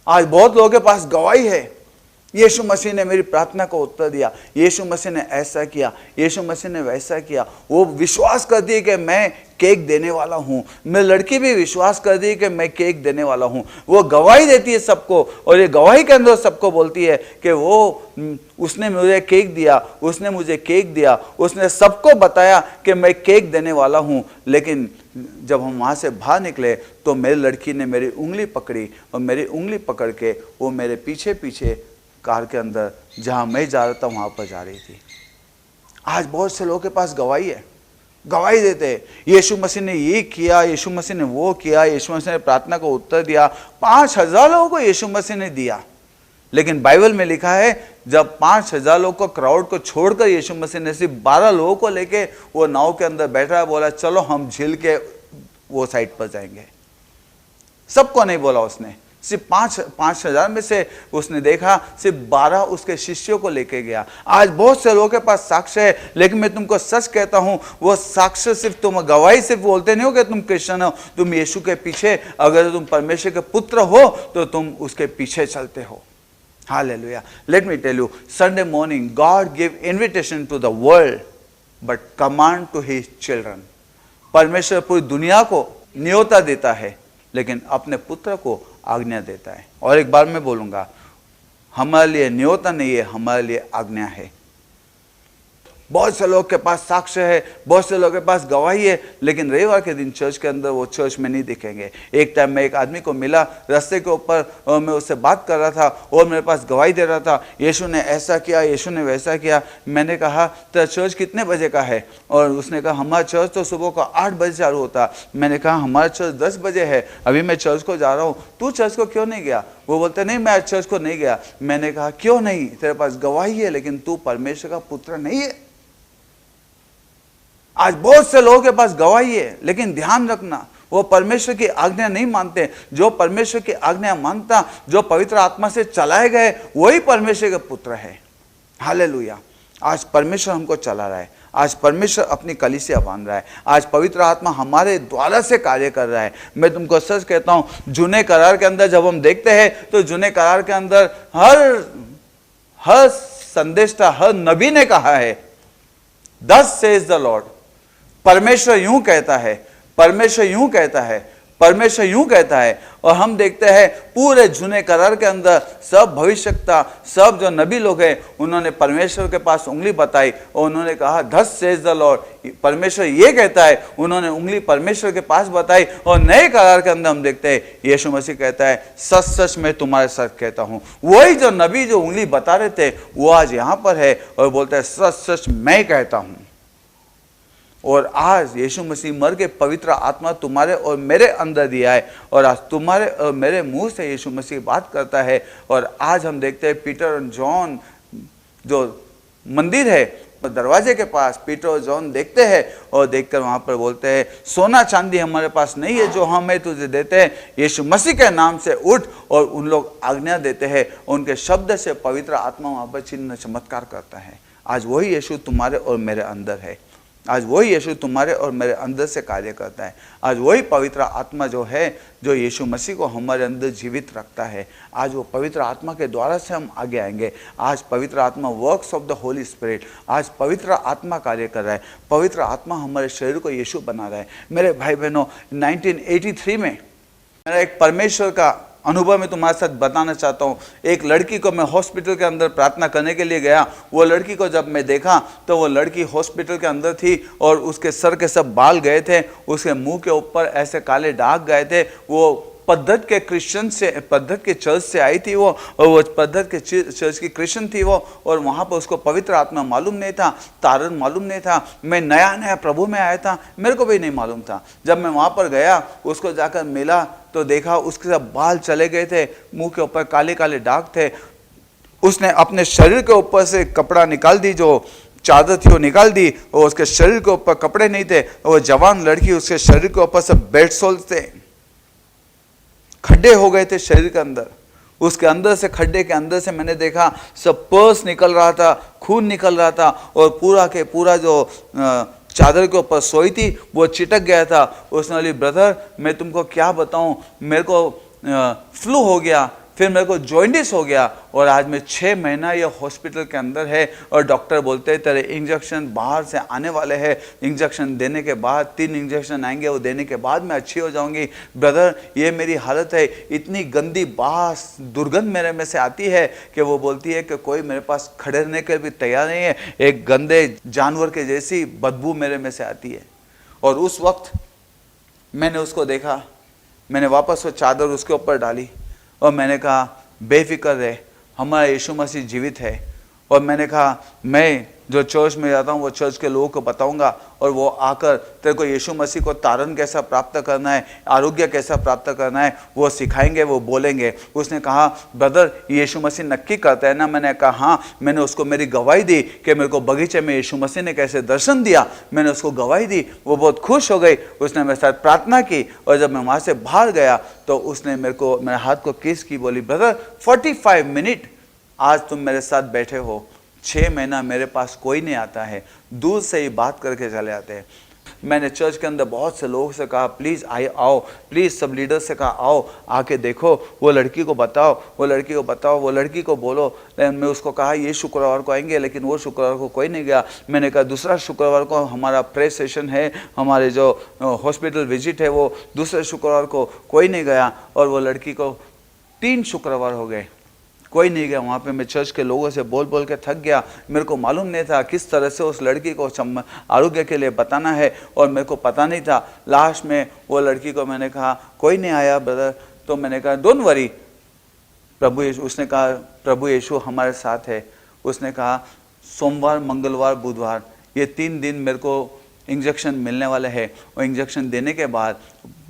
[SPEAKER 2] आज बहुत लोगों के पास गवाही है, यीशु मसीह ने मेरी प्रार्थना को उत्तर दिया, यीशु मसीह ने ऐसा किया, यीशु मसीह ने वैसा किया। वो विश्वास कर दिए कि मैं केक देने वाला हूँ। मेरी लड़की भी विश्वास कर दी कि मैं केक देने वाला हूँ। वो गवाही देती है सबको और ये गवाही के अंदर सबको बोलती है कि वो उसने मुझे केक दिया, उसने मुझे केक दिया, उसने सबको बताया कि मैं केक देने वाला हूँ। लेकिन जब हम वहाँ से बाहर निकले तो मेरी लड़की ने मेरी उंगली पकड़ी और मेरी उंगली पकड़ के वो मेरे पीछे पीछे कार के अंदर जहाँ मैं जा रहा था वहाँ पर जा रही थी। आज बहुत से लोगों के पास गवाही है, गवाही देते हैं यीशु मसीह ने ये किया, यीशु मसीह ने वो किया, यीशु मसीह ने प्रार्थना को उत्तर दिया। 5000 लोगों को यीशु मसीह ने दिया। लेकिन बाइबल में लिखा है जब 5000 लोगों को क्राउड को छोड़कर यीशु मसीह ने सिर्फ 12 लोगों को लेके वो नाव के अंदर बैठा, बोला चलो हम झील के वो साइड पर जाएंगे। सबको नहीं बोला उसने, सिर्फ 5,000 में से उसने देखा सिर्फ 12 उसके शिष्यों को लेके गया। आज बहुत से लोगों के पास साक्ष्य है, लेकिन मैं तुमको सच कहता हूं वो साक्ष्य सिर्फ तुम गवाही सिर्फ बोलते नहीं हो कि तुम क्रिश्चियन हो। तुम यीशु के पीछे, अगर तुम परमेश्वर के पुत्र हो तो तुम उसके पीछे चलते हो। Hallelujah. Let me tell you, Sunday morning god give invitation to the world but command to his children. परमेश्वर पूरी दुनिया को न्योता देता है लेकिन अपने पुत्र को आज्ञा देता है। और एक बार मैं बोलूंगा, हमारे लिए न्योता नहीं है, हमारे लिए आज्ञा है। बहुत से लोग के पास साक्ष्य है, बहुत से लोगों के पास गवाही है, लेकिन रविवार के दिन चर्च के अंदर वो चर्च में नहीं दिखेंगे। एक टाइम मैं एक आदमी को मिला रास्ते के ऊपर और मैं उससे बात कर रहा था और मेरे पास गवाही दे रहा था, यीशु ने ऐसा किया, यीशु ने वैसा किया। मैंने कहा तेरा चर्च कितने बजे का है? और उसने कहा हमारा चर्च तो सुबह को 8 बजे चालू होता। मैंने कहा हमारा चर्च 10 बजे है, अभी मैं चर्च को जा रहा हूँ, तू चर्च को क्यों नहीं गया? वो बोलते नहीं मैं चर्च को नहीं गया। मैंने कहा क्यों नहीं? तेरे पास गवाही है लेकिन तू परमेश्वर का पुत्र नहीं है। आज बहुत से लोगों के पास गवाही है लेकिन ध्यान रखना वो परमेश्वर की आज्ञा नहीं मानते। जो परमेश्वर की आज्ञा मानता, जो पवित्र आत्मा से चलाए गए, वही परमेश्वर के पुत्र है। हालेलुया। आज परमेश्वर हमको चला रहा है, आज परमेश्वर अपनी कलीसिया बांध रहा है, आज पवित्र आत्मा हमारे द्वारा से कार्य कर रहा है। मैं तुमको सच कहता हूं, जूने करार के अंदर जब हम देखते हैं तो जूने करार के अंदर हर संदेशता, हर नबी ने कहा है Thus says the Lord। परमेश्वर यूं कहता है, परमेश्वर यूं कहता है, परमेश्वर यूं कहता है। और हम देखते हैं पूरे जूने करार के अंदर सब भविष्यवक्ता, सब जो नबी लोग हैं, उन्होंने परमेश्वर के पास उंगली बताई और उन्होंने कहा Thus says the Lord। परमेश्वर ये कहता है, उन्होंने उंगली परमेश्वर के पास बताई। और नए करार के अंदर हम देखते हैं यीशु मसीह कहता है सच सच मैं तुम्हारे साथ कहता हूं। वही जो नबी जो उंगली बता रहे थे वो आज यहां पर है और बोलता है सच सच मैं कहता हूं। और आज यीशु मसीह मर के पवित्र आत्मा तुम्हारे और मेरे अंदर दिया है और आज तुम्हारे और मेरे मुंह से यीशु मसीह बात करता है। और आज हम देखते हैं पीटर और जॉन जो मंदिर है दरवाजे के पास, पीटर और जॉन देखते हैं और देखकर वहां पर बोलते हैं सोना चांदी हमारे पास नहीं है जो हमें तुझे देते हैं, यीशु मसीह के नाम से उठ। और उन लोग आज्ञा देते हैं, उनके शब्द से पवित्र आत्मा वहां पर चिन्ह चमत्कार करता है। आज वही यीशु तुम्हारे और मेरे अंदर है, आज वही यीशु तुम्हारे और मेरे अंदर से कार्य करता है। आज वही पवित्र आत्मा जो है, जो यीशु मसीह को हमारे अंदर जीवित रखता है, आज वो पवित्र आत्मा के द्वारा से हम आगे आएंगे। आज पवित्र आत्मा works of the holy spirit, आज पवित्र आत्मा कार्य कर रहा है। पवित्र आत्मा हमारे शरीर को यीशु बना रहा है। मेरे भाई बहनों, 1983 में मेरा एक परमेश्वर का
[SPEAKER 1] अनुभव मैं तुम्हारे साथ बताना चाहता हूँ। एक लड़की को मैं हॉस्पिटल के अंदर प्रार्थना करने के लिए गया। वो लड़की को जब मैं देखा तो वो लड़की हॉस्पिटल के अंदर थी और उसके सर के सब बाल गए थे, उसके मुंह के ऊपर ऐसे काले दाग गए थे। वो पद्धत के क्रिश्चियन से, पद्धत के चर्च से आई थी वो, और वो पद्धत के चर्च की क्रिश्चियन थी वो, और वहाँ पर उसको पवित्र आत्मा मालूम नहीं था, तारण मालूम नहीं था। मैं नया नया प्रभु में आया था, मेरे को भी नहीं मालूम था। जब मैं वहाँ पर गया, उसको जाकर मिला तो देखा उसके सब बाल चले गए थे, मुंह के ऊपर काले काले दाग थे। उसने अपने शरीर के ऊपर से कपड़ा निकाल दी, जो चादर थी वो निकाल दी, और उसके शरीर के ऊपर कपड़े नहीं थे। वो जवान लड़की, उसके शरीर के ऊपर से बेड सोल्स थे, खड्डे हो गए थे शरीर के अंदर। उसके अंदर से, खड्डे के अंदर से मैंने देखा सब पर्स निकल रहा था, खून निकल रहा था, और पूरा के पूरा जो चादर के ऊपर सोई थी वो चिटक गया था। उसने बोली, ब्रदर मैं तुमको क्या बताऊं, मेरे को फ्लू हो गया, फिर मेरे को जॉइंटिस हो गया, और आज मैं 6 महीना ये हॉस्पिटल के अंदर है, और डॉक्टर बोलते हैं तेरे इंजेक्शन बाहर से आने वाले हैं, इंजेक्शन देने के बाद 3 इंजेक्शन आएंगे, वो देने के बाद मैं अच्छी हो जाऊंगी। ब्रदर ये मेरी हालत है, इतनी गंदी बास दुर्गंध मेरे में से आती है कि वो बोलती है कि कोई मेरे पास खड़े रहने के भी तैयार नहीं है, एक गंदे जानवर के जैसी बदबू मेरे में से आती है। और उस वक्त मैंने उसको देखा, मैंने वापस वो चादर उसके ऊपर डाली, और मैंने कहा बेफिक्र रहे, हमारा यीशु मसीह जीवित है। और मैंने कहा मैं जो चर्च में जाता हूँ वो चर्च के लोगों को बताऊंगा, और वो आकर तेरे को यीशु मसीह को तारण कैसा प्राप्त करना है, आरोग्य कैसा प्राप्त करना है, वो सिखाएंगे, वो बोलेंगे। उसने कहा ब्रदर यीशु मसीह नक्की करता है ना? मैंने कहा हाँ। मैंने उसको मेरी गवाही दी कि मेरे को बगीचे में यीशु मसीह ने कैसे दर्शन दिया, मैंने उसको गवाही दी। वो बहुत खुश हो गई, उसने मेरे साथ प्रार्थना की, और जब मैं वहाँ से बाहर गया तो उसने मेरे हाथ को किस की, बोली ब्रदर 45 मिनट आज तुम मेरे साथ बैठे हो, 6 महीना मेरे पास कोई नहीं आता है, दूर से ही बात करके चले आते हैं। मैंने चर्च के अंदर बहुत से लोगों से कहा प्लीज़ आओ, प्लीज़ सब लीडर से कहा आओ, आके देखो, वो लड़की को बताओ, वो लड़की को बताओ, वो लड़की को बोलो। लेकिन मैं उसको कहा ये शुक्रवार को आएंगे, लेकिन वो शुक्रवार को कोई नहीं गया। मैंने कहा दूसरा शुक्रवार को हमारा प्रे सेशन है, हमारे जो हॉस्पिटल विजिट है, वो दूसरे शुक्रवार को कोई नहीं गया। और वो लड़की को 3 शुक्रवार हो गए, कोई नहीं गया वहाँ पे। मैं चर्च के लोगों से बोल बोल के थक गया, मेरे को मालूम नहीं था किस तरह से उस लड़की को आरोग्य के लिए बताना है, और मेरे को पता नहीं था। लास्ट में वो लड़की को मैंने कहा कोई नहीं आया ब्रदर, तो मैंने कहा डोंट वरी, प्रभु यीशु, उसने कहा प्रभु यीशु हमारे साथ है। उसने कहा सोमवार मंगलवार बुधवार ये 3 दिन मेरे को इंजेक्शन मिलने वाले हैं, और इंजेक्शन देने के बाद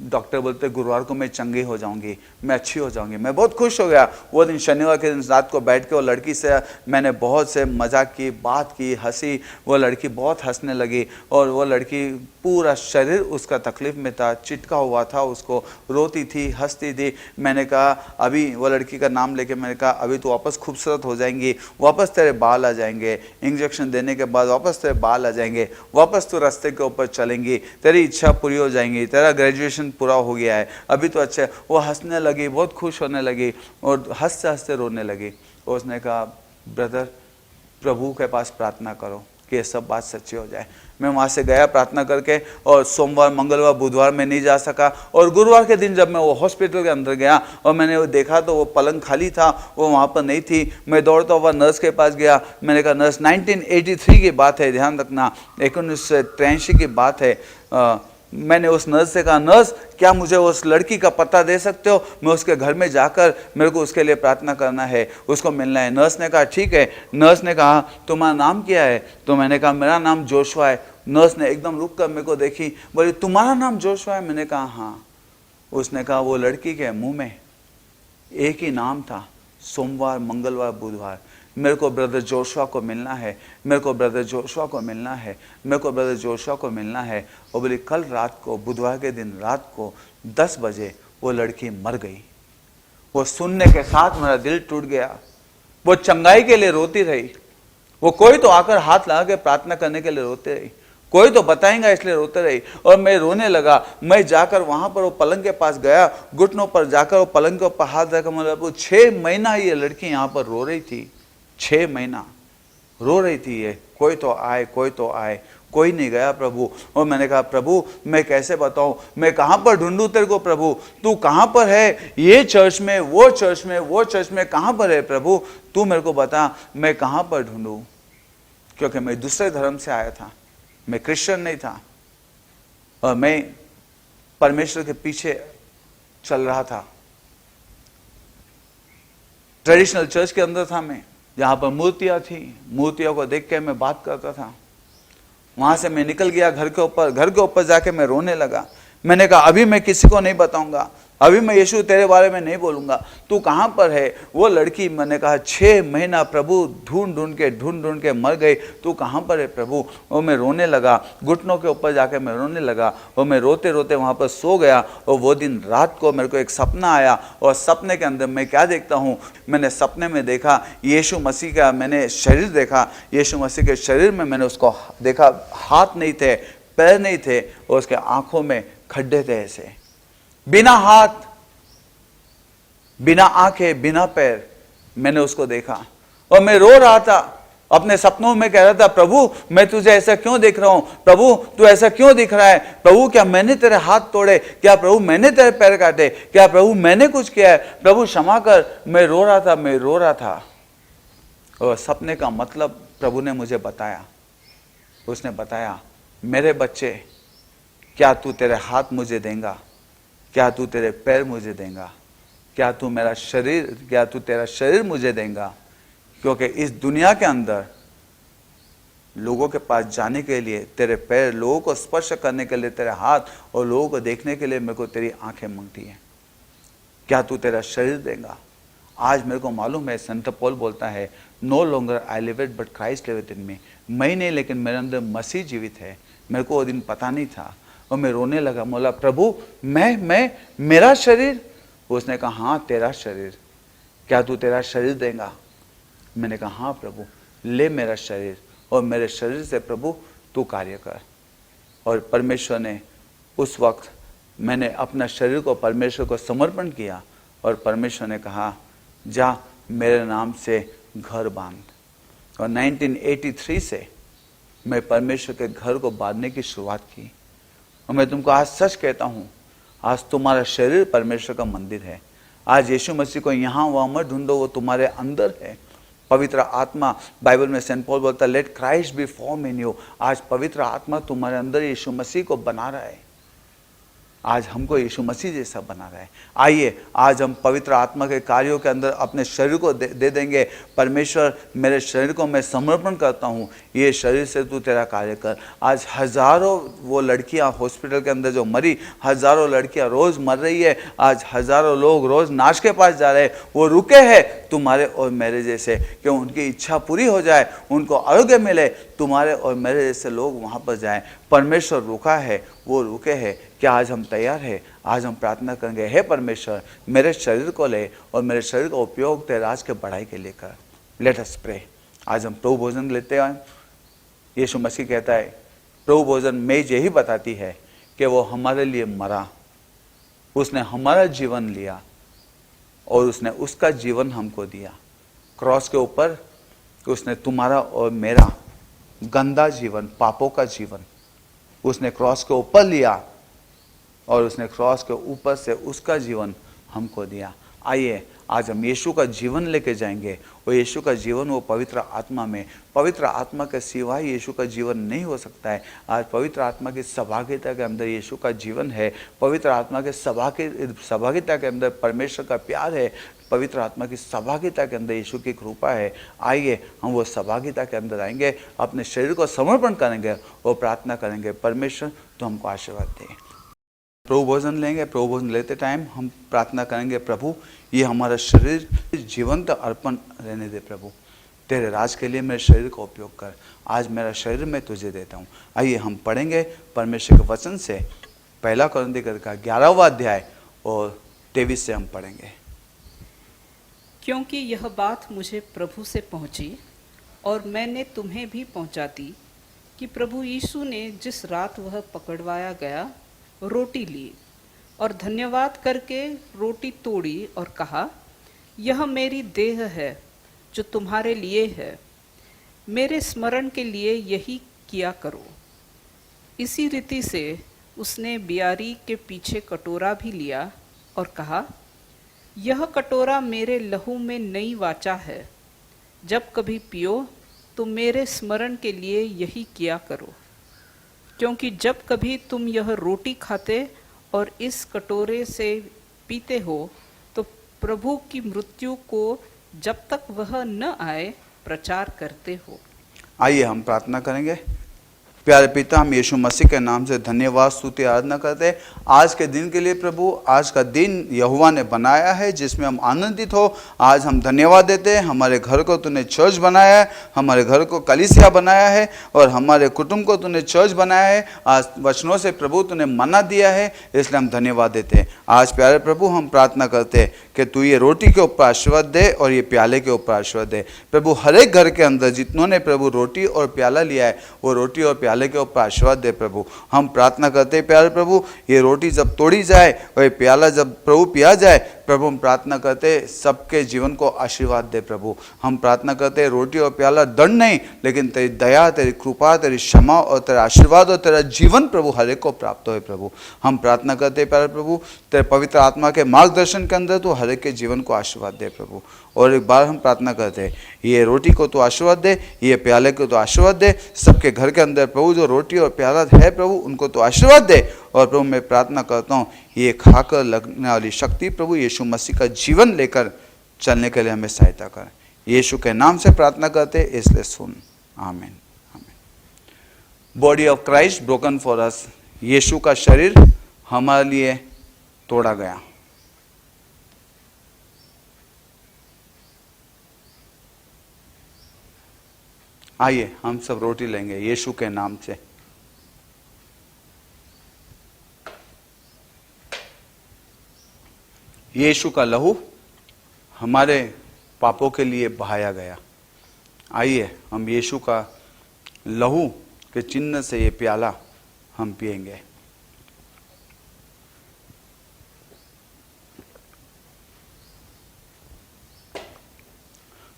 [SPEAKER 1] डॉक्टर बोलते गुरुवार को मैं चंगी हो जाऊंगी, मैं अच्छी हो जाऊंगी। मैं बहुत खुश हो गया। वो दिन शनिवार के दिन रात को बैठ के वो लड़की से मैंने बहुत से मजाक की, बात की, हंसी। वो लड़की बहुत हंसने लगी, और वो लड़की पूरा शरीर उसका तकलीफ में था, चिटका हुआ था, उसको रोती थी, हंसती थी। मैंने कहा अभी, वो लड़की का नाम लेके मैंने कहा अभी तो वापस खूबसूरत हो जाएंगी, वापस तेरे बाल आ जाएंगे, इंजेक्शन देने के बाद वापस तेरे बाल आ जाएंगे, वापस तो रास्ते के ऊपर चलेंगी, तेरी इच्छा पूरी हो जाएंगी, तेरा ग्रेजुएशन पूरा हो गया है, अभी तो अच्छा है। वो हंसने लगी, बहुत खुश होने लगी, और हंसते हंसते रोने लगी। और उसने कहा ब्रदर प्रभु के पास प्रार्थना करो कि ये सब बात सच्ची हो जाए। मैं वहाँ से गया प्रार्थना करके, और सोमवार मंगलवार बुधवार में नहीं जा सका। और गुरुवार के दिन जब मैं वो हॉस्पिटल के अंदर गया और मैंने वो देखा तो वो पलंग खाली था, वो वहाँ पर नहीं थी। मैं दौड़ता हुआ नर्स के पास गया, मैंने कहा नर्स 1983 की बात है, ध्यान रखना 1983 की बात है। मैंने उस नर्स से कहा नर्स क्या मुझे उस लड़की का पता दे सकते हो, मैं उसके घर में जाकर मेरे को उसके लिए प्रार्थना करना है, उसको मिलना है। नर्स ने कहा ठीक है। नर्स ने कहा तुम्हारा नाम क्या है? तो मैंने कहा मेरा नाम जोशुआ है। नर्स ने एकदम रुक कर मेरे को देखी, बोली तुम्हारा नाम जोशुआ है? मैंने कहा हाँ। उसने कहा वो लड़की के मुंह में एक ही नाम था, सोमवार मंगलवार बुधवार। मेरे को ब्रदर जोशुआ को मिलना है, मेरे को ब्रदर जोशुआ को मिलना है, मेरे को ब्रदर जोशुआ को मिलना है। और बोली कल रात को, बुधवार के दिन रात को 10 बजे वो लड़की मर गई। वो सुनने के साथ मेरा दिल टूट गया। वो चंगाई के लिए रोती रही, वो कोई तो आकर हाथ लगा के प्रार्थना करने के लिए रोते रही, कोई तो बताएगा इसलिए रोते रही। और मैं रोने लगा। मैं जाकर वहां पर वो पलंग के पास गया, घुटनों पर जाकर वो पलंग के ऊपर हाथ रखा। मतलब 6 महीना ये लड़की यहाँ पर रो रही थी, 6 महीना। रो रही थी ये, कोई तो आए, कोई तो आए, कोई नहीं गया प्रभु। और मैंने कहा प्रभु मैं कैसे बताऊं, मैं कहां पर ढूंढूं तेरे को प्रभु, तू कहां पर है, ये चर्च में, वो चर्च में, वो चर्च में कहां पर है प्रभु, तू मेरे को बता मैं कहां पर ढूंढूं। क्योंकि मैं दूसरे धर्म से आया था, मैं क्रिश्चियन नहीं था और मैं परमेश्वर के पीछे चल रहा था। ट्रेडिशनल चर्च के अंदर था मैं, जहां पर मूर्तियां थी, मूर्तियों को देख के मैं बात करता था। वहां से मैं निकल गया घर के ऊपर जाके मैं रोने लगा। मैंने कहा अभी मैं किसी को नहीं बताऊंगा, अभी मैं यीशु तेरे बारे में नहीं बोलूंगा, तू कहां पर है। वो लड़की, मैंने कहा 6 महीना प्रभु ढूंढ ढूंढ के मर गई, तू कहां पर है प्रभु। और मैं रोने लगा, घुटनों के ऊपर जाके मैं रोने लगा और मैं रोते रोते वहां पर सो गया। और वो दिन रात को मेरे को एक सपना आया और सपने के अंदर मैं क्या देखता हूँ, मैंने सपने में देखा यीशु मसीह का मैंने शरीर देखा, यीशु मसीह के शरीर में मैंने उसको देखा, हाथ नहीं थे, पैर नहीं थे और उसके आंखों में खड्डे थे ऐसे, बिना हाथ, बिना आंखें, बिना पैर, मैंने उसको देखा। और मैं रो रहा था अपने सपनों में, कह रहा था प्रभु मैं तुझे ऐसा क्यों देख रहा हूं, प्रभु तू ऐसा क्यों दिख रहा है, प्रभु क्या मैंने तेरे हाथ तोड़े, क्या प्रभु मैंने तेरे पैर काटे, क्या प्रभु मैंने कुछ किया है, प्रभु क्षमा कर। मैं रो रहा था। और सपने का मतलब प्रभु ने मुझे बताया। उसने बताया मेरे बच्चे, क्या तू तेरे हाथ मुझे देगा, क्या तू तेरे पैर मुझे देगा, क्या तू मेरा शरीर, क्या तू तेरा शरीर मुझे देगा। क्योंकि इस दुनिया के अंदर लोगों के पास जाने के लिए तेरे पैर, लोगों को स्पर्श करने के लिए तेरे हाथ और लोगों को देखने के लिए मेरे को तेरी आंखें मांगती हैं। क्या तू तेरा शरीर देगा। आज मेरे को मालूम है, संत पौल बोलता है no longer I live it but Christ liveth in me. मैं नहीं लेकिन मेरे अंदर मसीह जीवित है। मेरे को वो दिन पता नहीं था और मैं रोने लगा, बोला प्रभु मैं मेरा शरीर। उसने कहा हाँ तेरा शरीर, क्या तू तेरा शरीर देगा। मैंने कहा हाँ प्रभु ले मेरा शरीर और मेरे शरीर से प्रभु तू कार्य कर। और परमेश्वर ने उस वक्त मैंने अपना शरीर को परमेश्वर को समर्पण किया और परमेश्वर ने कहा जा मेरे नाम से घर बांध। और 1983 से मैं परमेश्वर के घर को बांधने की शुरुआत की। और मैं तुमको आज सच कहता हूं, आज तुम्हारा शरीर परमेश्वर का मंदिर है। आज यीशु मसीह को यहाँ वहाँ मत ढूंढो, वो तुम्हारे अंदर है। पवित्र आत्मा, बाइबल में सेंट पॉल बोलता है let Christ be form in you. आज पवित्र आत्मा तुम्हारे अंदर यीशु मसीह को बना रहा है। आज हमको यीशु मसीह जैसा बना रहा है। आइए आज हम पवित्र आत्मा के कार्यों के अंदर अपने शरीर को दे देंगे। परमेश्वर मेरे शरीर को मैं समर्पण करता हूँ, ये शरीर से तू तेरा कार्य कर। आज हजारों वो लड़कियाँ हॉस्पिटल के अंदर जो मरी, हजारों लड़कियाँ रोज मर रही है। आज हजारों लोग रोज नाश के पास जा रहे हैं, वो रुके हैं तुम्हारे और मेरे जैसे, कि उनकी इच्छा पूरी हो जाए, उनको आरोग्य मिले, तुम्हारे और मेरे जैसे लोग वहाँ पर जाएं। परमेश्वर रुका है, वो रुके हैं। क्या आज हम तैयार हैं? आज हम प्रार्थना करेंगे, हे परमेश्वर मेरे शरीर को ले और मेरे शरीर का उपयोग तेरे राज के बढ़ाई के लिए कर। Let us pray. आज हम प्रभु भोजन लेते हैं। यीशु मसीह कहता है प्रभु भोजन मेज यही बताती है कि वो हमारे लिए मरा, उसने हमारा जीवन लिया और उसने उसका जीवन हमको दिया। क्रॉस के ऊपर उसने तुम्हारा और मेरा गंदा जीवन, पापों का जीवन उसने क्रॉस के ऊपर लिया और उसने क्रॉस के ऊपर से उसका जीवन हमको दिया। आइए आज हम यीशु का जीवन लेके जाएंगे। और यीशु का जीवन वो पवित्र आत्मा में, पवित्र आत्मा के सिवाय यीशु का जीवन नहीं हो सकता है। आज पवित्र आत्मा की सहभागिता के अंदर यीशु का जीवन है। पवित्र आत्मा के सहभागिता के अंदर परमेश्वर का प्यार है। पवित्र आत्मा की सहभागिता के अंदर यीशु की कृपा है। आइए हम वो सहभागिता के अंदर आएंगे, अपने शरीर को समर्पण करेंगे और प्रार्थना करेंगे परमेश्वर तो हमको आशीर्वाद दे। प्रभु भोजन लेंगे। प्रभु भोजन लेते टाइम हम प्रार्थना करेंगे, प्रभु ये हमारा शरीर जीवंत अर्पण रहने दे। प्रभु तेरे राज के लिए मेरे शरीर का उपयोग कर। आज मेरा शरीर मैं तुझे देता हूँ। आइए हम पढ़ेंगे परमेश्वर के वचन से। 1 कुरिन्थियों का 11वां अध्याय और 23 से हम पढ़ेंगे।
[SPEAKER 3] क्योंकि यह बात मुझे प्रभु से पहुंची और मैंने तुम्हें भी पहुंचा दी कि प्रभु यीशु ने जिस रात वह पकड़वाया गया रोटी ली और धन्यवाद करके रोटी तोड़ी और कहा, यह मेरी देह है जो तुम्हारे लिए है। मेरे स्मरण के लिए यही किया करो। इसी रीति से उसने बियारी के पीछे कटोरा भी लिया और कहा, यह कटोरा मेरे लहू में नई वाचा है। जब कभी पियो तो मेरे स्मरण के लिए यही किया करो। क्योंकि जब कभी तुम यह रोटी खाते और इस कटोरे से पीते हो तो प्रभु की मृत्यु को जब तक वह न आए प्रचार करते हो।
[SPEAKER 2] आइए हम प्रार्थना करेंगे। प्यारे पिता, हम यीशु मसीह के नाम से धन्यवाद स्तुति आराधना करते हैं आज के दिन के लिए। प्रभु, आज का दिन यहोवा ने बनाया है जिसमें हम आनंदित हो। आज हम धन्यवाद देते हैं, हमारे घर को तूने चर्च बनाया है, हमारे घर को कलीसिया बनाया है और हमारे कुटुंब को तूने चर्च बनाया है। आज वचनों से प्रभु तूने मना दिया है, इसलिए हम धन्यवाद देते हैं। आज प्यारे प्रभु हम प्रार्थना करते हैं कि तू ये रोटी के ऊपर आशीर्वाद दे और ये प्याले के ऊपर आशीर्वाद दे। प्रभु, हर एक घर के अंदर जितनों ने प्रभु रोटी और प्याला लिया है वो रोटी और प्याले के ऊपर आशीर्वाद दे। प्रभु, हम प्रार्थना करते हैं प्यारे प्रभु, ये रोटी जब तोड़ी जाए और ये प्याला जब प्रभु पिया जाए, प्रभु हम प्रार्थना करते सबके जीवन को आशीर्वाद दे। प्रभु, हम प्रार्थना करते रोटी और प्याला दंड नहीं, लेकिन तेरी दया, तेरी कृपा, तेरी क्षमा और तेरा आशीर्वाद और तेरा जीवन प्रभु हर एक को प्राप्त हो। प्रभु, हम प्रार्थना करते प्यारे प्रभु, तेरे पवित्र आत्मा के मार्गदर्शन के अंदर तू हर एक के जीवन को आशीर्वाद दे। प्रभु, और एक बार हम प्रार्थना करते हैं ये रोटी को तो आशीर्वाद दे, ये प्याले को तो आशीर्वाद दे, सबके घर के अंदर प्रभु जो रोटी और प्याला है प्रभु उनको तो आशीर्वाद दे। और प्रभु मैं प्रार्थना करता हूँ ये खाकर लगने वाली शक्ति प्रभु यीशु मसीह का जीवन लेकर चलने के लिए हमें सहायता कर। यीशु के नाम से प्रार्थना करते इसलिए सुन, आमीन आमीन। Body of Christ broken for us, यीशु का शरीर हमारे लिए तोड़ा गया। आइए हम सब रोटी लेंगे यीशु के नाम से। यीशु का लहू हमारे पापों के लिए बहाया गया। आइए हम यीशु का लहू के चिन्ह से ये प्याला हम पिएंगे।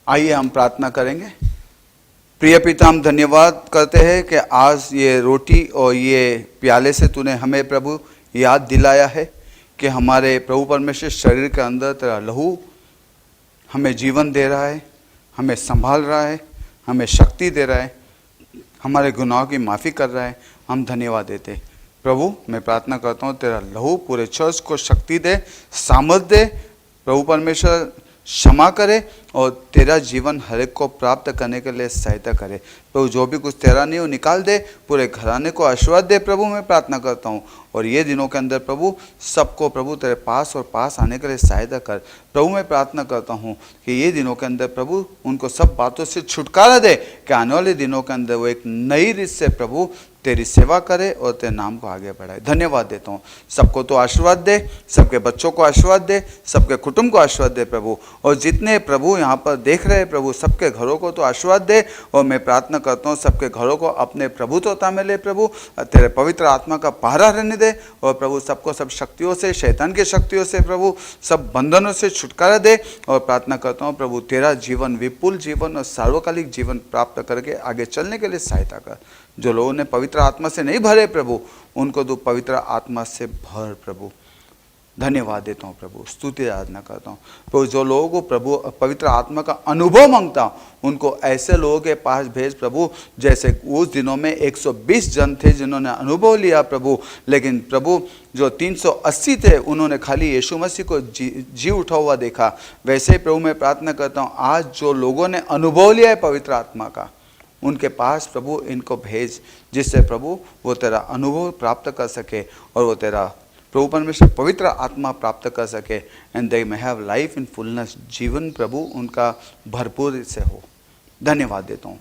[SPEAKER 2] आइए हम प्रार्थना करेंगे। प्रिय पिता, हम धन्यवाद करते हैं कि आज ये रोटी और ये प्याले से तूने हमें प्रभु याद दिलाया है कि हमारे प्रभु परमेश्वर शरीर के अंदर तेरा लहू हमें जीवन दे रहा है, हमें संभाल रहा है, हमें शक्ति दे रहा है, हमारे गुनाहों की माफ़ी कर रहा है। हम धन्यवाद देते प्रभु। मैं प्रार्थना करता हूँ तेरा लहू पूरे चर्च को शक्ति दे, सामर्थ दे, प्रभु परमेश्वर क्षमा करे और तेरा जीवन हर एक को प्राप्त करने के लिए सहायता करे। प्रभु जो भी कुछ तेरा नहीं हो निकाल दे, पूरे घराने को आशीर्वाद दे। प्रभु मैं प्रार्थना करता हूँ और ये दिनों के अंदर प्रभु सबको प्रभु तेरे पास और पास आने के लिए सहायता कर। प्रभु मैं प्रार्थना करता हूँ कि ये दिनों के अंदर प्रभु उनको सब बातों से छुटकारा दे कि आने वाले दिनों के अंदर वो एक नई रीत से प्रभु तेरी सेवा करे और तेरे नाम को आगे बढ़ाए। धन्यवाद देता हूँ। सबको तो आशीर्वाद दे, सबके बच्चों को आशीर्वाद दे, सबके कुटुंब को आशीर्वाद दे प्रभु। और जितने प्रभु यहाँ पर देख रहे प्रभु सबके घरों को तो आशीर्वाद दे। और मैं प्रार्थना करता हूँ सबके घरों को अपने प्रभुत्वता में ले प्रभु, तेरे पवित्र आत्मा का पहरा रहने दे। और प्रभु सबको सब शक्तियों से, शैतान की शक्तियों से प्रभु सब बंधनों से छुटकारा दे। और प्रार्थना करता हूँ प्रभु तेरा जीवन, विपुल जीवन और सार्वकालिक जीवन प्राप्त करके आगे चलने के लिए सहायता कर। जो लोगों ने पवित्र आत्मा से नहीं भरे प्रभु उनको तो पवित्र आत्मा से भर प्रभु। धन्यवाद देता हूँ प्रभु, स्तुति आराधना करता हूँ प्रभु। जो लोगों को प्रभु पवित्र आत्मा का अनुभव मांगता हूँ उनको ऐसे लोगों के पास भेज प्रभु जैसे उस दिनों में 120 जन थे जिन्होंने अनुभव लिया प्रभु। लेकिन प्रभु जो 380 थे उन्होंने खाली यीशु मसीह को जी उठा हुआ देखा। वैसे ही प्रभु मैं प्रार्थना करता हूँ आज जो लोगों ने अनुभव लिया है पवित्र आत्मा का उनके पास प्रभु इनको भेज, जिससे प्रभु वो तेरा अनुभव प्राप्त कर सके और वो तेरा प्रभु परमेश्वर पवित्र आत्मा प्राप्त कर सके। And they may have life in fullness, जीवन प्रभु उनका भरपूर से हो। धन्यवाद देता हूँ।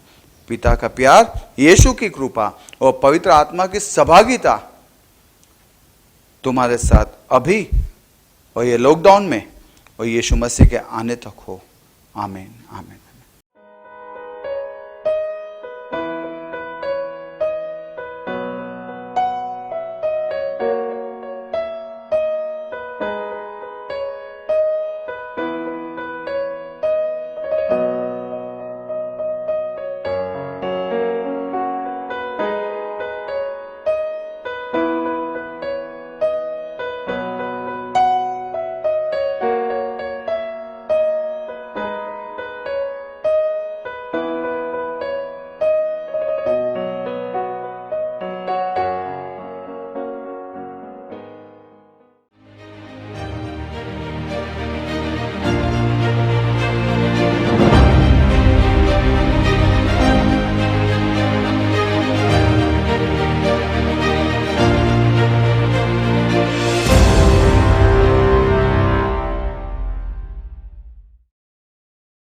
[SPEAKER 2] पिता का प्यार, यीशु की कृपा और पवित्र आत्मा की सहभागिता तुम्हारे साथ अभी और ये लॉकडाउन में और यीशु मसीह के आने तक हो। आमीन आमीन।